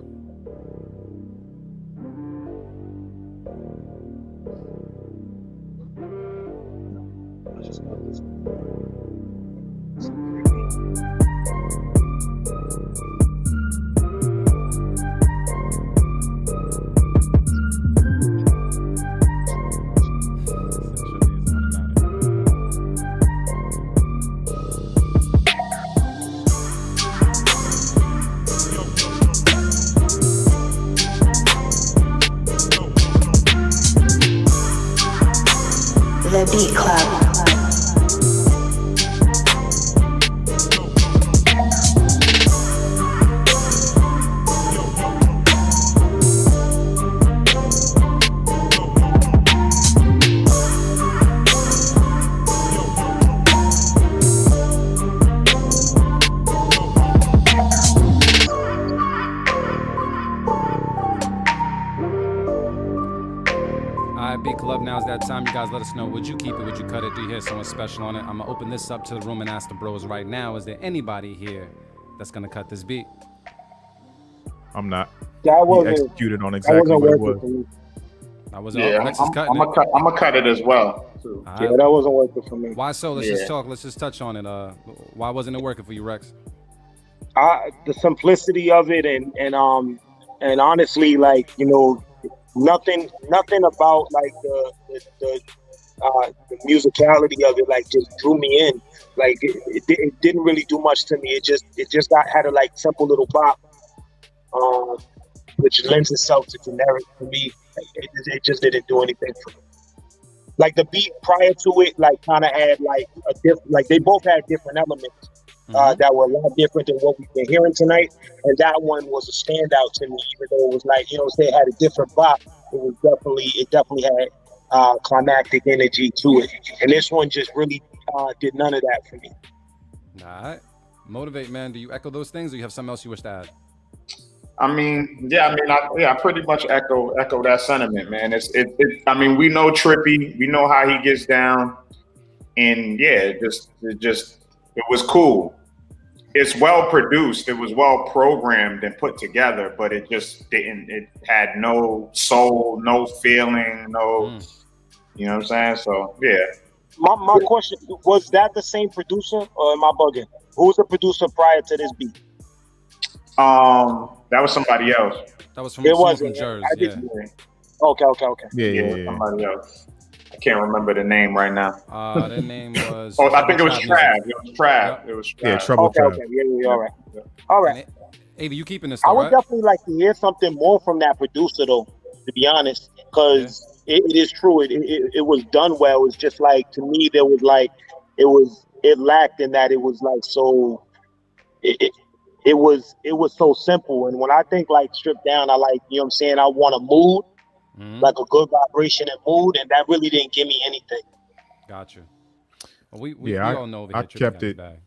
The Beat Club. Big Club, now's that time. You guys let us know. Would you keep it? Would you cut it? Do you hear someone special on it? I'm gonna open this up to the room and ask the bros right now. Is there anybody here that's gonna cut this beat? I'm not. That wasn't He executed on exactly what it was. I was. Yeah, Reks is cutting I'm gonna cut it as well. Too. Yeah, that wasn't working for me. Why so? Let's just talk. Let's just touch on it. Why wasn't it working for you, Reks? The simplicity of it, and honestly, like, you know, nothing about like the musicality of it like just drew me in. Like it didn't really do much to me. It just had a like simple little bop, which lends itself to generic for me. Like, it just didn't do anything for me. Like the beat prior to it, like kind of had like like they both had different elements. That were a lot different than what we've been hearing tonight, and that one was a standout to me. Even though it was like, you know, they had a different bop, it definitely had climactic energy to it. And this one just really did none of that for me. All right, motivate, man. Do you echo those things, or you have something else you wish to add? I pretty much echo that sentiment, man. I mean, we know Trippy, we know how he gets down, and yeah, it was cool. It's well produced. It was well programmed and put together, but it just didn't. It had no soul, no feeling, no. You know what I'm saying? So yeah. My question was, that the same producer, or am I bugging? Who was the producer prior to this beat? That was somebody else. That was from It someone wasn't. from Jersey. I Yeah. did. Okay. Yeah, somebody else. I can't remember the name right now. Their name was. Oh, I think it was Trav. Music. It was Trav. Yep. It was Trav. Yeah, Trouble Okay, Trav. okay. Yeah, all right. All right. Avi, you keeping this I though, would right? definitely like to hear something more from that producer, though, to be honest, because it is true. It was done well. It's just like, to me, there was like, it lacked in that it was like so, it was so simple. And when I think like stripped down, I like, you know what I'm saying, I want a mood, like a good vibration and mood, and that really didn't give me anything. Gotcha. Well, we all know over I here Trippy kept got his it. bag.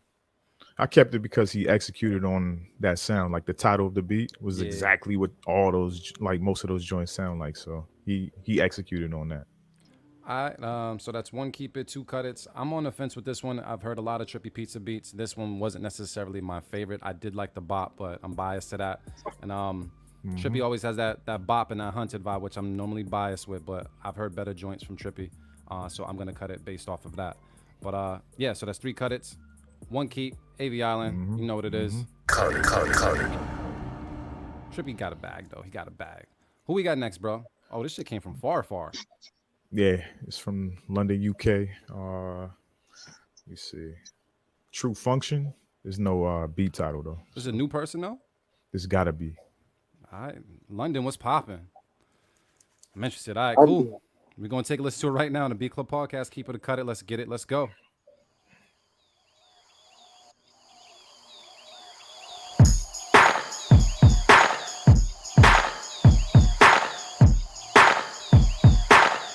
I kept it because he executed on that sound. Like the title of the beat was exactly what all those, like most of those joints sound like. So he executed on that. All right, so that's one keep it, two cut it's. I'm on the fence with this one. I've heard a lot of Trippy Pizza beats. This one wasn't necessarily my favorite. I did like the bop, but I'm biased to that. And Trippy always has that bop and that hunted vibe, which I'm normally biased with, but I've heard better joints from Trippy. So I'm gonna cut it based off of that. But yeah, so that's three cut it's, one keep, AV Island, you know what it is. Cut it. Trippy got a bag though. He got a bag. Who we got next, bro? Oh, this shit came from far. Yeah, it's from London, UK. Let me see. True Function. There's no beat title though. This is a new person though? This gotta be. All right, London, what's popping? I'm interested. All right, cool. We're gonna take a listen to it right now on the Beat Club Podcast. Keep it or cut it. Let's get it. Let's go.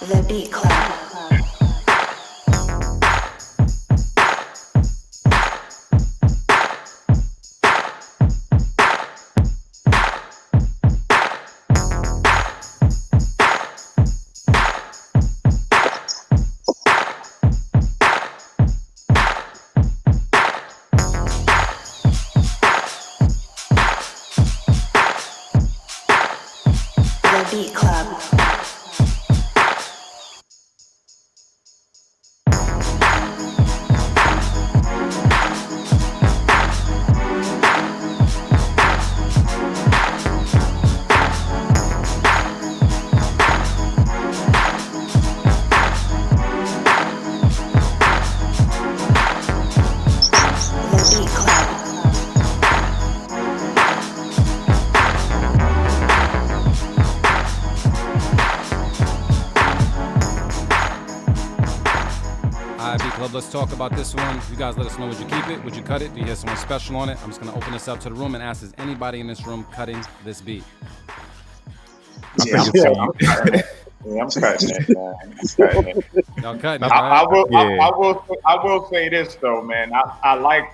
The Beat Club. The Beat Club. The Beat Club. All right, Beat Club, let's talk about this one. You guys let us know, would you keep it? Would you cut it? Do you hear someone special on it? I'm just going to open this up to the room and ask, is anybody in this room cutting this beat? Yeah, I'm cutting it. Man. I'm cutting it. Y'all cutting it, right? I will say this though, man. I like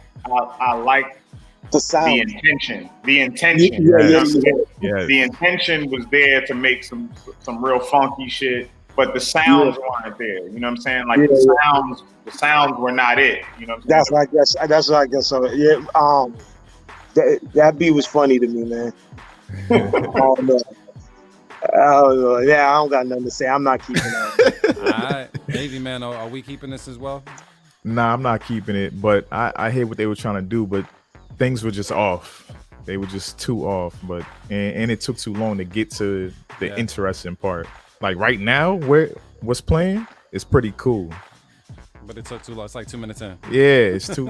The sound. the intention. The intention. Yeah. The intention was there to make some real funky shit, but the sounds weren't there. You know what I'm saying? Like the sounds were not it. You know what I'm saying? That's what I guess. So yeah, that beat was funny to me, man. Yeah, I don't got nothing to say. I'm not keeping that. All right. Navy, man, are we keeping this as well? Nah, I'm not keeping it, but I hate what they were trying to do, but things were just off. They were just too off, but and it took too long to get to the interesting part. Like right now, what's playing is pretty cool. But it took too long. It's like 2 minutes in. Yeah, it's too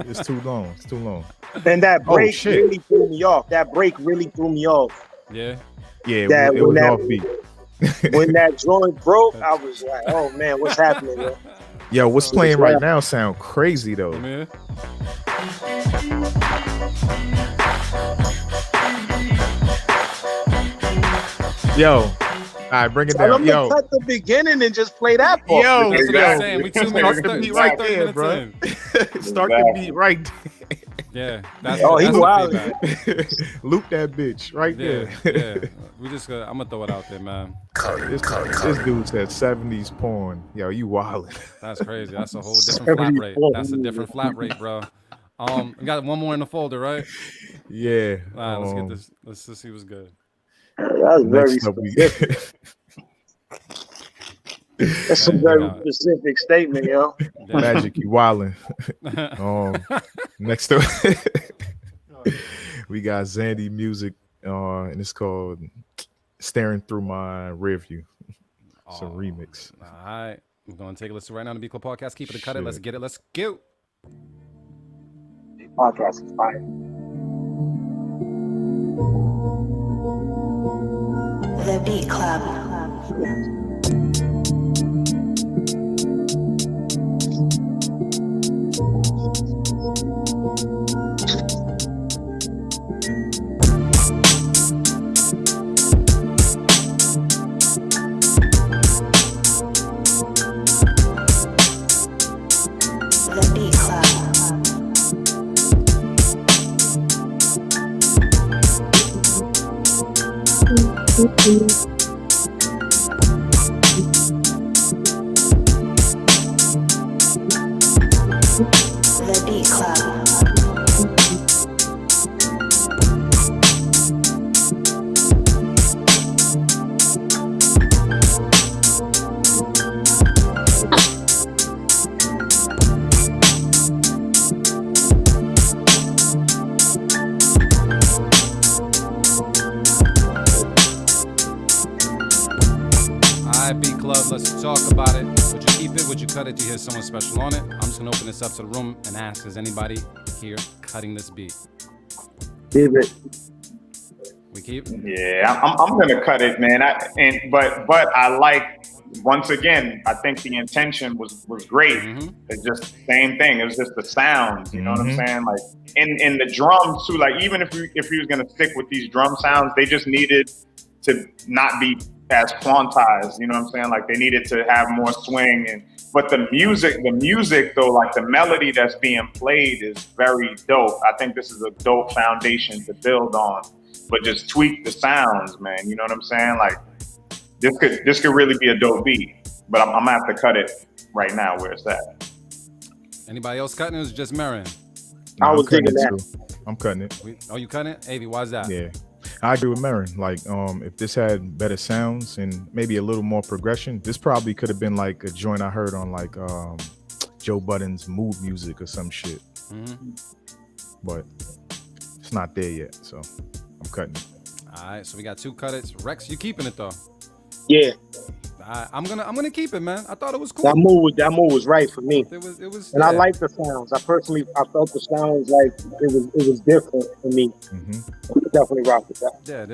long. It's too long. And that break shit. really threw me off. Yeah. Yeah, That- it was when that- offbeat. When that joint broke, I was like, "Oh man, what's happening?" Bro? Yo, what's playing right now sound crazy though. Yeah. Yo, all right, bring it Tell down. them Yo, to cut the beginning and just play that part. yo, That's what I'm saying. We 2 Start minutes, the beat 30 right 30 there, minutes bro. in. Start the beat right there. Yeah. That's, Oh, he that's the wild. feedback. Loop that bitch right Yeah. there. Yeah. We just I'm gonna throw it out there, man. This dude said 70s porn. Yo, you wildin'. That's crazy. That's a whole different flat rate. That's a different flat rate, bro. We got one more in the folder, right? Yeah. All right, let's get this. Let's just see what's good. That's very Next up, specific. That's a very specific statement, yo. Magic, you wildin'. Next up, we got Zandy Music and it's called "Staring Through My Rear View." It's a remix. All right, we're gonna take a listen right now to the Beat Club Podcast. Keep it to cut it. Let's get it. Let's go. Podcast is fire. The Beat Club. The Beat Club. The Beat Club. Beat Club, let's talk about it. Would you keep it? Would you cut it? Do you hear someone special on it? I'm just gonna open this up to the room and ask, is anybody here cutting this beat? Keep it. We keep? Yeah, I'm gonna cut it, man. But I like, once again, I think the intention was great. It's just the same thing. It was just the sounds, you know what I'm saying? Like in the drums too. Like even if we was gonna stick with these drum sounds, they just needed to not be as quantized, you know what I'm saying? Like they needed to have more swing but the music though, like the melody that's being played is very dope. I think this is a dope foundation to build on, but just tweak the sounds, man. You know what I'm saying? Like this could really be a dope beat, but I'm gonna have to cut it right now where it's at. Anybody else cutting it? Or is it just Marion? I was thinking that. I'm cutting it. You cutting it? Avi, why's that? Yeah. I agree with Marin. Like, if this had better sounds and maybe a little more progression, this probably could have been like a joint I heard on like Joe Budden's Mood Music or some shit. But it's not there yet, so I'm cutting it. All right, so we got two cut it. Reks, you keeping it though? Yeah. I'm gonna keep it, man. I thought it was cool. That move was right for me. It was, and I like the sounds. I felt the sounds like it was different for me. Definitely rock with that. Yeah,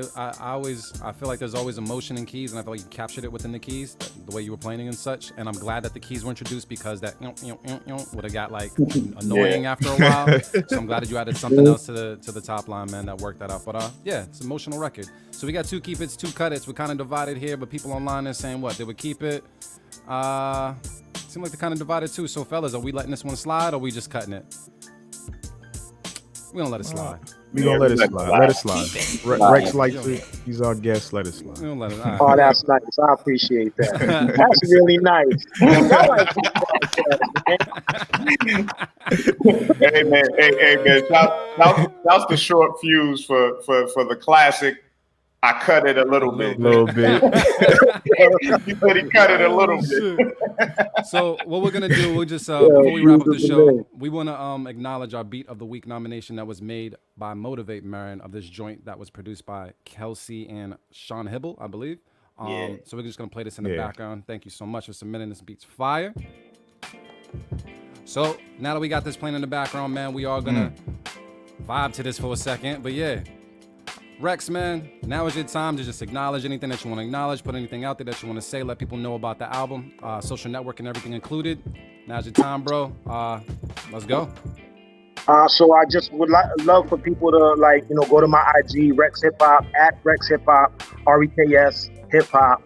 I feel like there's always emotion in keys, and I feel like you captured it within the keys, the way you were playing and such. And I'm glad that the keys were introduced because that would have got like annoying after a while. So I'm glad that you added something else to the top line, man. That worked that out. But yeah, it's an emotional record. So we got two keep it's, two cut it's. We're kind of divided here, but people online are saying what they would keep it. Seem like they're kind of divided too. So fellas, are we letting this one slide or are we just cutting it? We don't let it slide. We gonna let it slide. Let it slide. Reks likes it. He's our guest. Let it slide. We don't let it. Oh, that's nice. I appreciate that. That's really nice. Hey man. That's the short fuse for the classic. I cut it a little bit. He said he cut it a little bit. So what we're gonna do, we'll just before we wrap up the show, we want to acknowledge our Beat of the Week nomination that was made by Motivate Marin of this joint that was produced by Kelsey and Sean Hibble, I believe. So we're just gonna play this in the background. Thank you so much for submitting this. Beat's fire. So now that we got this playing in the background, man, we are gonna vibe to this for a second. But yeah. Reks, man, now is your time to just acknowledge anything that you want to acknowledge, put anything out there that you want to say, let people know about the album, social network and everything included. Now's your time, bro. Let's go. So I just would love for people to go to my IG, Reks Hip Hop, at Reks Hip Hop, REKS Hip Hop,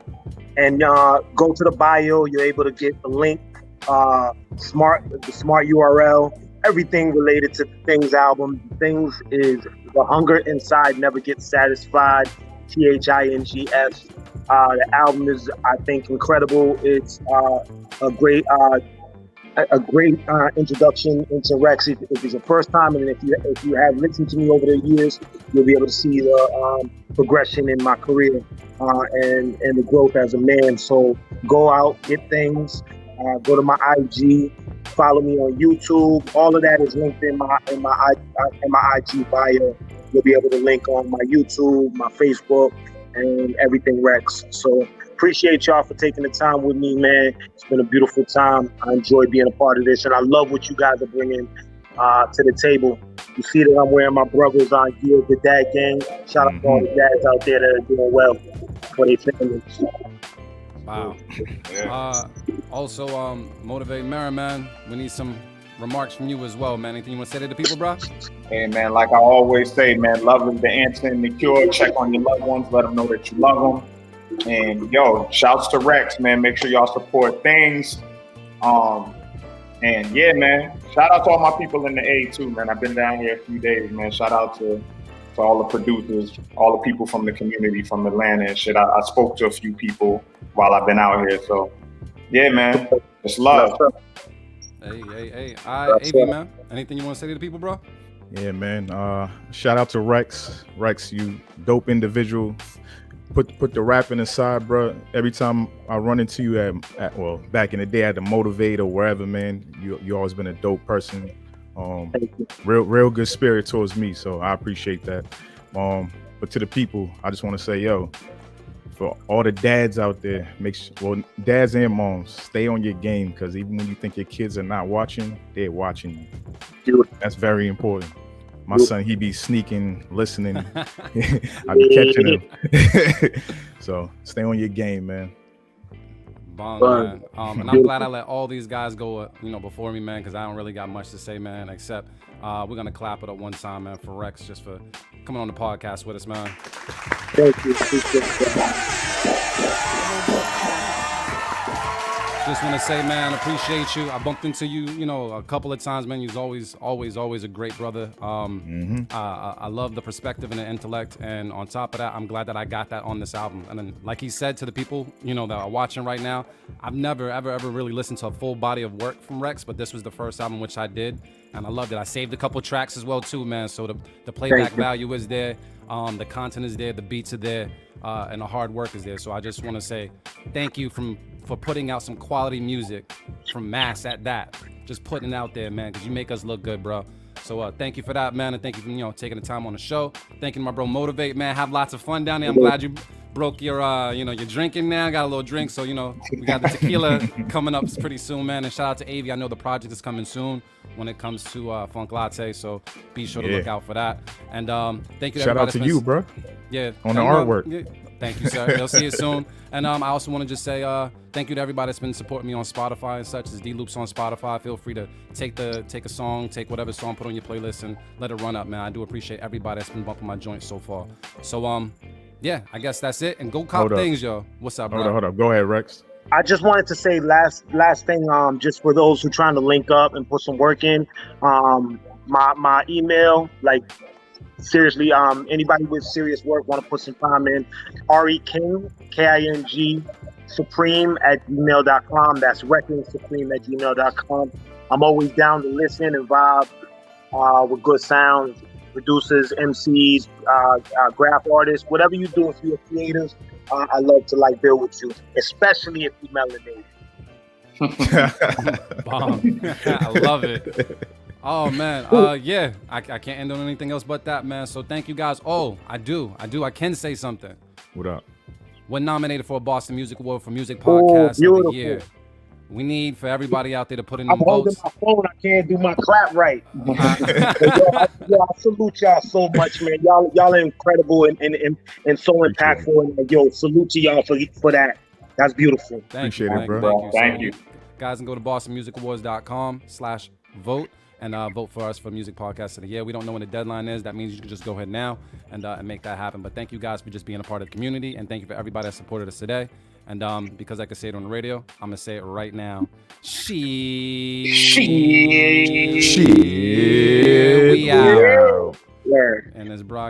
and go to the bio. You're able to get the link, the smart URL, everything related to the Things album. Things is The Hunger Inside Never Gets Satisfied, THINGS. The album is, I think, incredible. It's a great introduction into Reks. If it's your first time, and if you have listened to me over the years, you'll be able to see the progression in my career and the growth as a man. So go out, get things. Go to my IG, follow me on YouTube. All of that is linked in my IG bio. you'll be able to link on my YouTube, my Facebook, and everything Reks. So appreciate y'all for taking the time with me, man. It's been a beautiful time. I enjoy being a part of this, and I love what you guys are bringing to the table. You see that I'm wearing my brother's gear, the Dad Gang. Shout out to all the dads out there that are doing well for their families. Wow. Also, Motivate Mara, man. We need some remarks from you as well, man. Anything you want to say to the people, bro? Hey, man, like I always say, man, love is the answer and the cure. Check on your loved ones. Let them know that you love them. And, yo, shouts to Reks, man. Make sure y'all support things. And, yeah, man, shout out to all my people in the A, too, man. I've been down here a few days, man. Shout out to all the producers, all the people from the community, from Atlanta and shit. I spoke to a few people while I've been out here. So, yeah, man, it's love. Hey. All right, AV, man. Anything you want to say to the people, bro? Yeah, man. Shout out to Reks. Reks, you dope individual. Put the rapping aside, bro. Every time I run into you at well, back in the day at the Motivate or wherever, man, you always been a dope person. Real good spirit towards me, so I appreciate that. But to the people, I just want to say, yo, for all the dads out there, dads and moms, stay on your game, because even when you think your kids are not watching, they're watching you. That's very important. My son, he be sneaking, listening. I be catching him. So stay on your game, man. Bong, man. And I'm glad I let all these guys go, before me, man, because I don't really got much to say, man, except we're going to clap it up one time, man, for Reks, just for coming on the podcast with us, man. Thank you. Just want to say, man, appreciate you. I bumped into you, a couple of times, man. You're always a great brother. I love the perspective and the intellect. And on top of that, I'm glad that I got that on this album. And then, like he said to the people, that are watching right now, I've never, ever really listened to a full body of work from Reks, but this was the first album which I did. And I loved it. I saved a couple tracks as well, too, man. So the playback value is there. The content is there. The beats are there. And the hard work is there. So I just want to say thank you for putting out some quality music from Mass at that. Just putting it out there, man, because you make us look good, bro. So thank you for that, man, and thank you for taking the time on the show. Thank you to my bro Motivate, man. Have lots of fun down there. I'm glad you broke your your drinking now. Got a little drink, so we got the tequila coming up pretty soon, man. And shout out to AV. I know the project is coming soon when it comes to Funk Latte, so be sure to look out for that. And thank you to shout everybody. Out to you, bro. Yeah, on the artwork. Yeah. Thank you, sir. They'll see it soon. And I also want to just say thank you to everybody that's been supporting me on Spotify and such as D-Loops on Spotify. Feel free to take a song, take whatever song, put on your playlist and let it run up, man. I do appreciate everybody that's been bumping my joint so far. So, yeah, I guess that's it. And go cop things, yo. What's up, bro? Hold up. Go ahead, Reks. I just wanted to say last thing, just for those who trying to link up and put some work in, my email, like, seriously, anybody with serious work want to put some time in, REKing, KING, supreme@gmail.com. That's wreckingsupreme@gmail.com. I'm always down to listen and vibe with good sounds, producers, MCs, graph artists, whatever you do. If you're creators, I love to build with you, especially if you melanated. I love it. Oh man, yeah, I can't end on anything else but that, man. So thank you guys. Oh, I can say something. What up? We're nominated for a Boston Music Award for Music Podcast of the Year. We need for everybody out there to put in them votes. I'm holding my phone. I can't do my clap right. I salute y'all so much, man. Y'all are incredible and so impactful. And salute to y'all for that. That's beautiful. Appreciate it, bro. Thank you. Guys can go to bostonmusicawards.com/vote. And vote for us for Music Podcast of the Year. We don't know when the deadline is. That means you can just go ahead now and make that happen. But thank you guys for just being a part of the community. And thank you for everybody that supported us today. And because I can say it on the radio, I'm going to say it right now. We out. And this broadcast.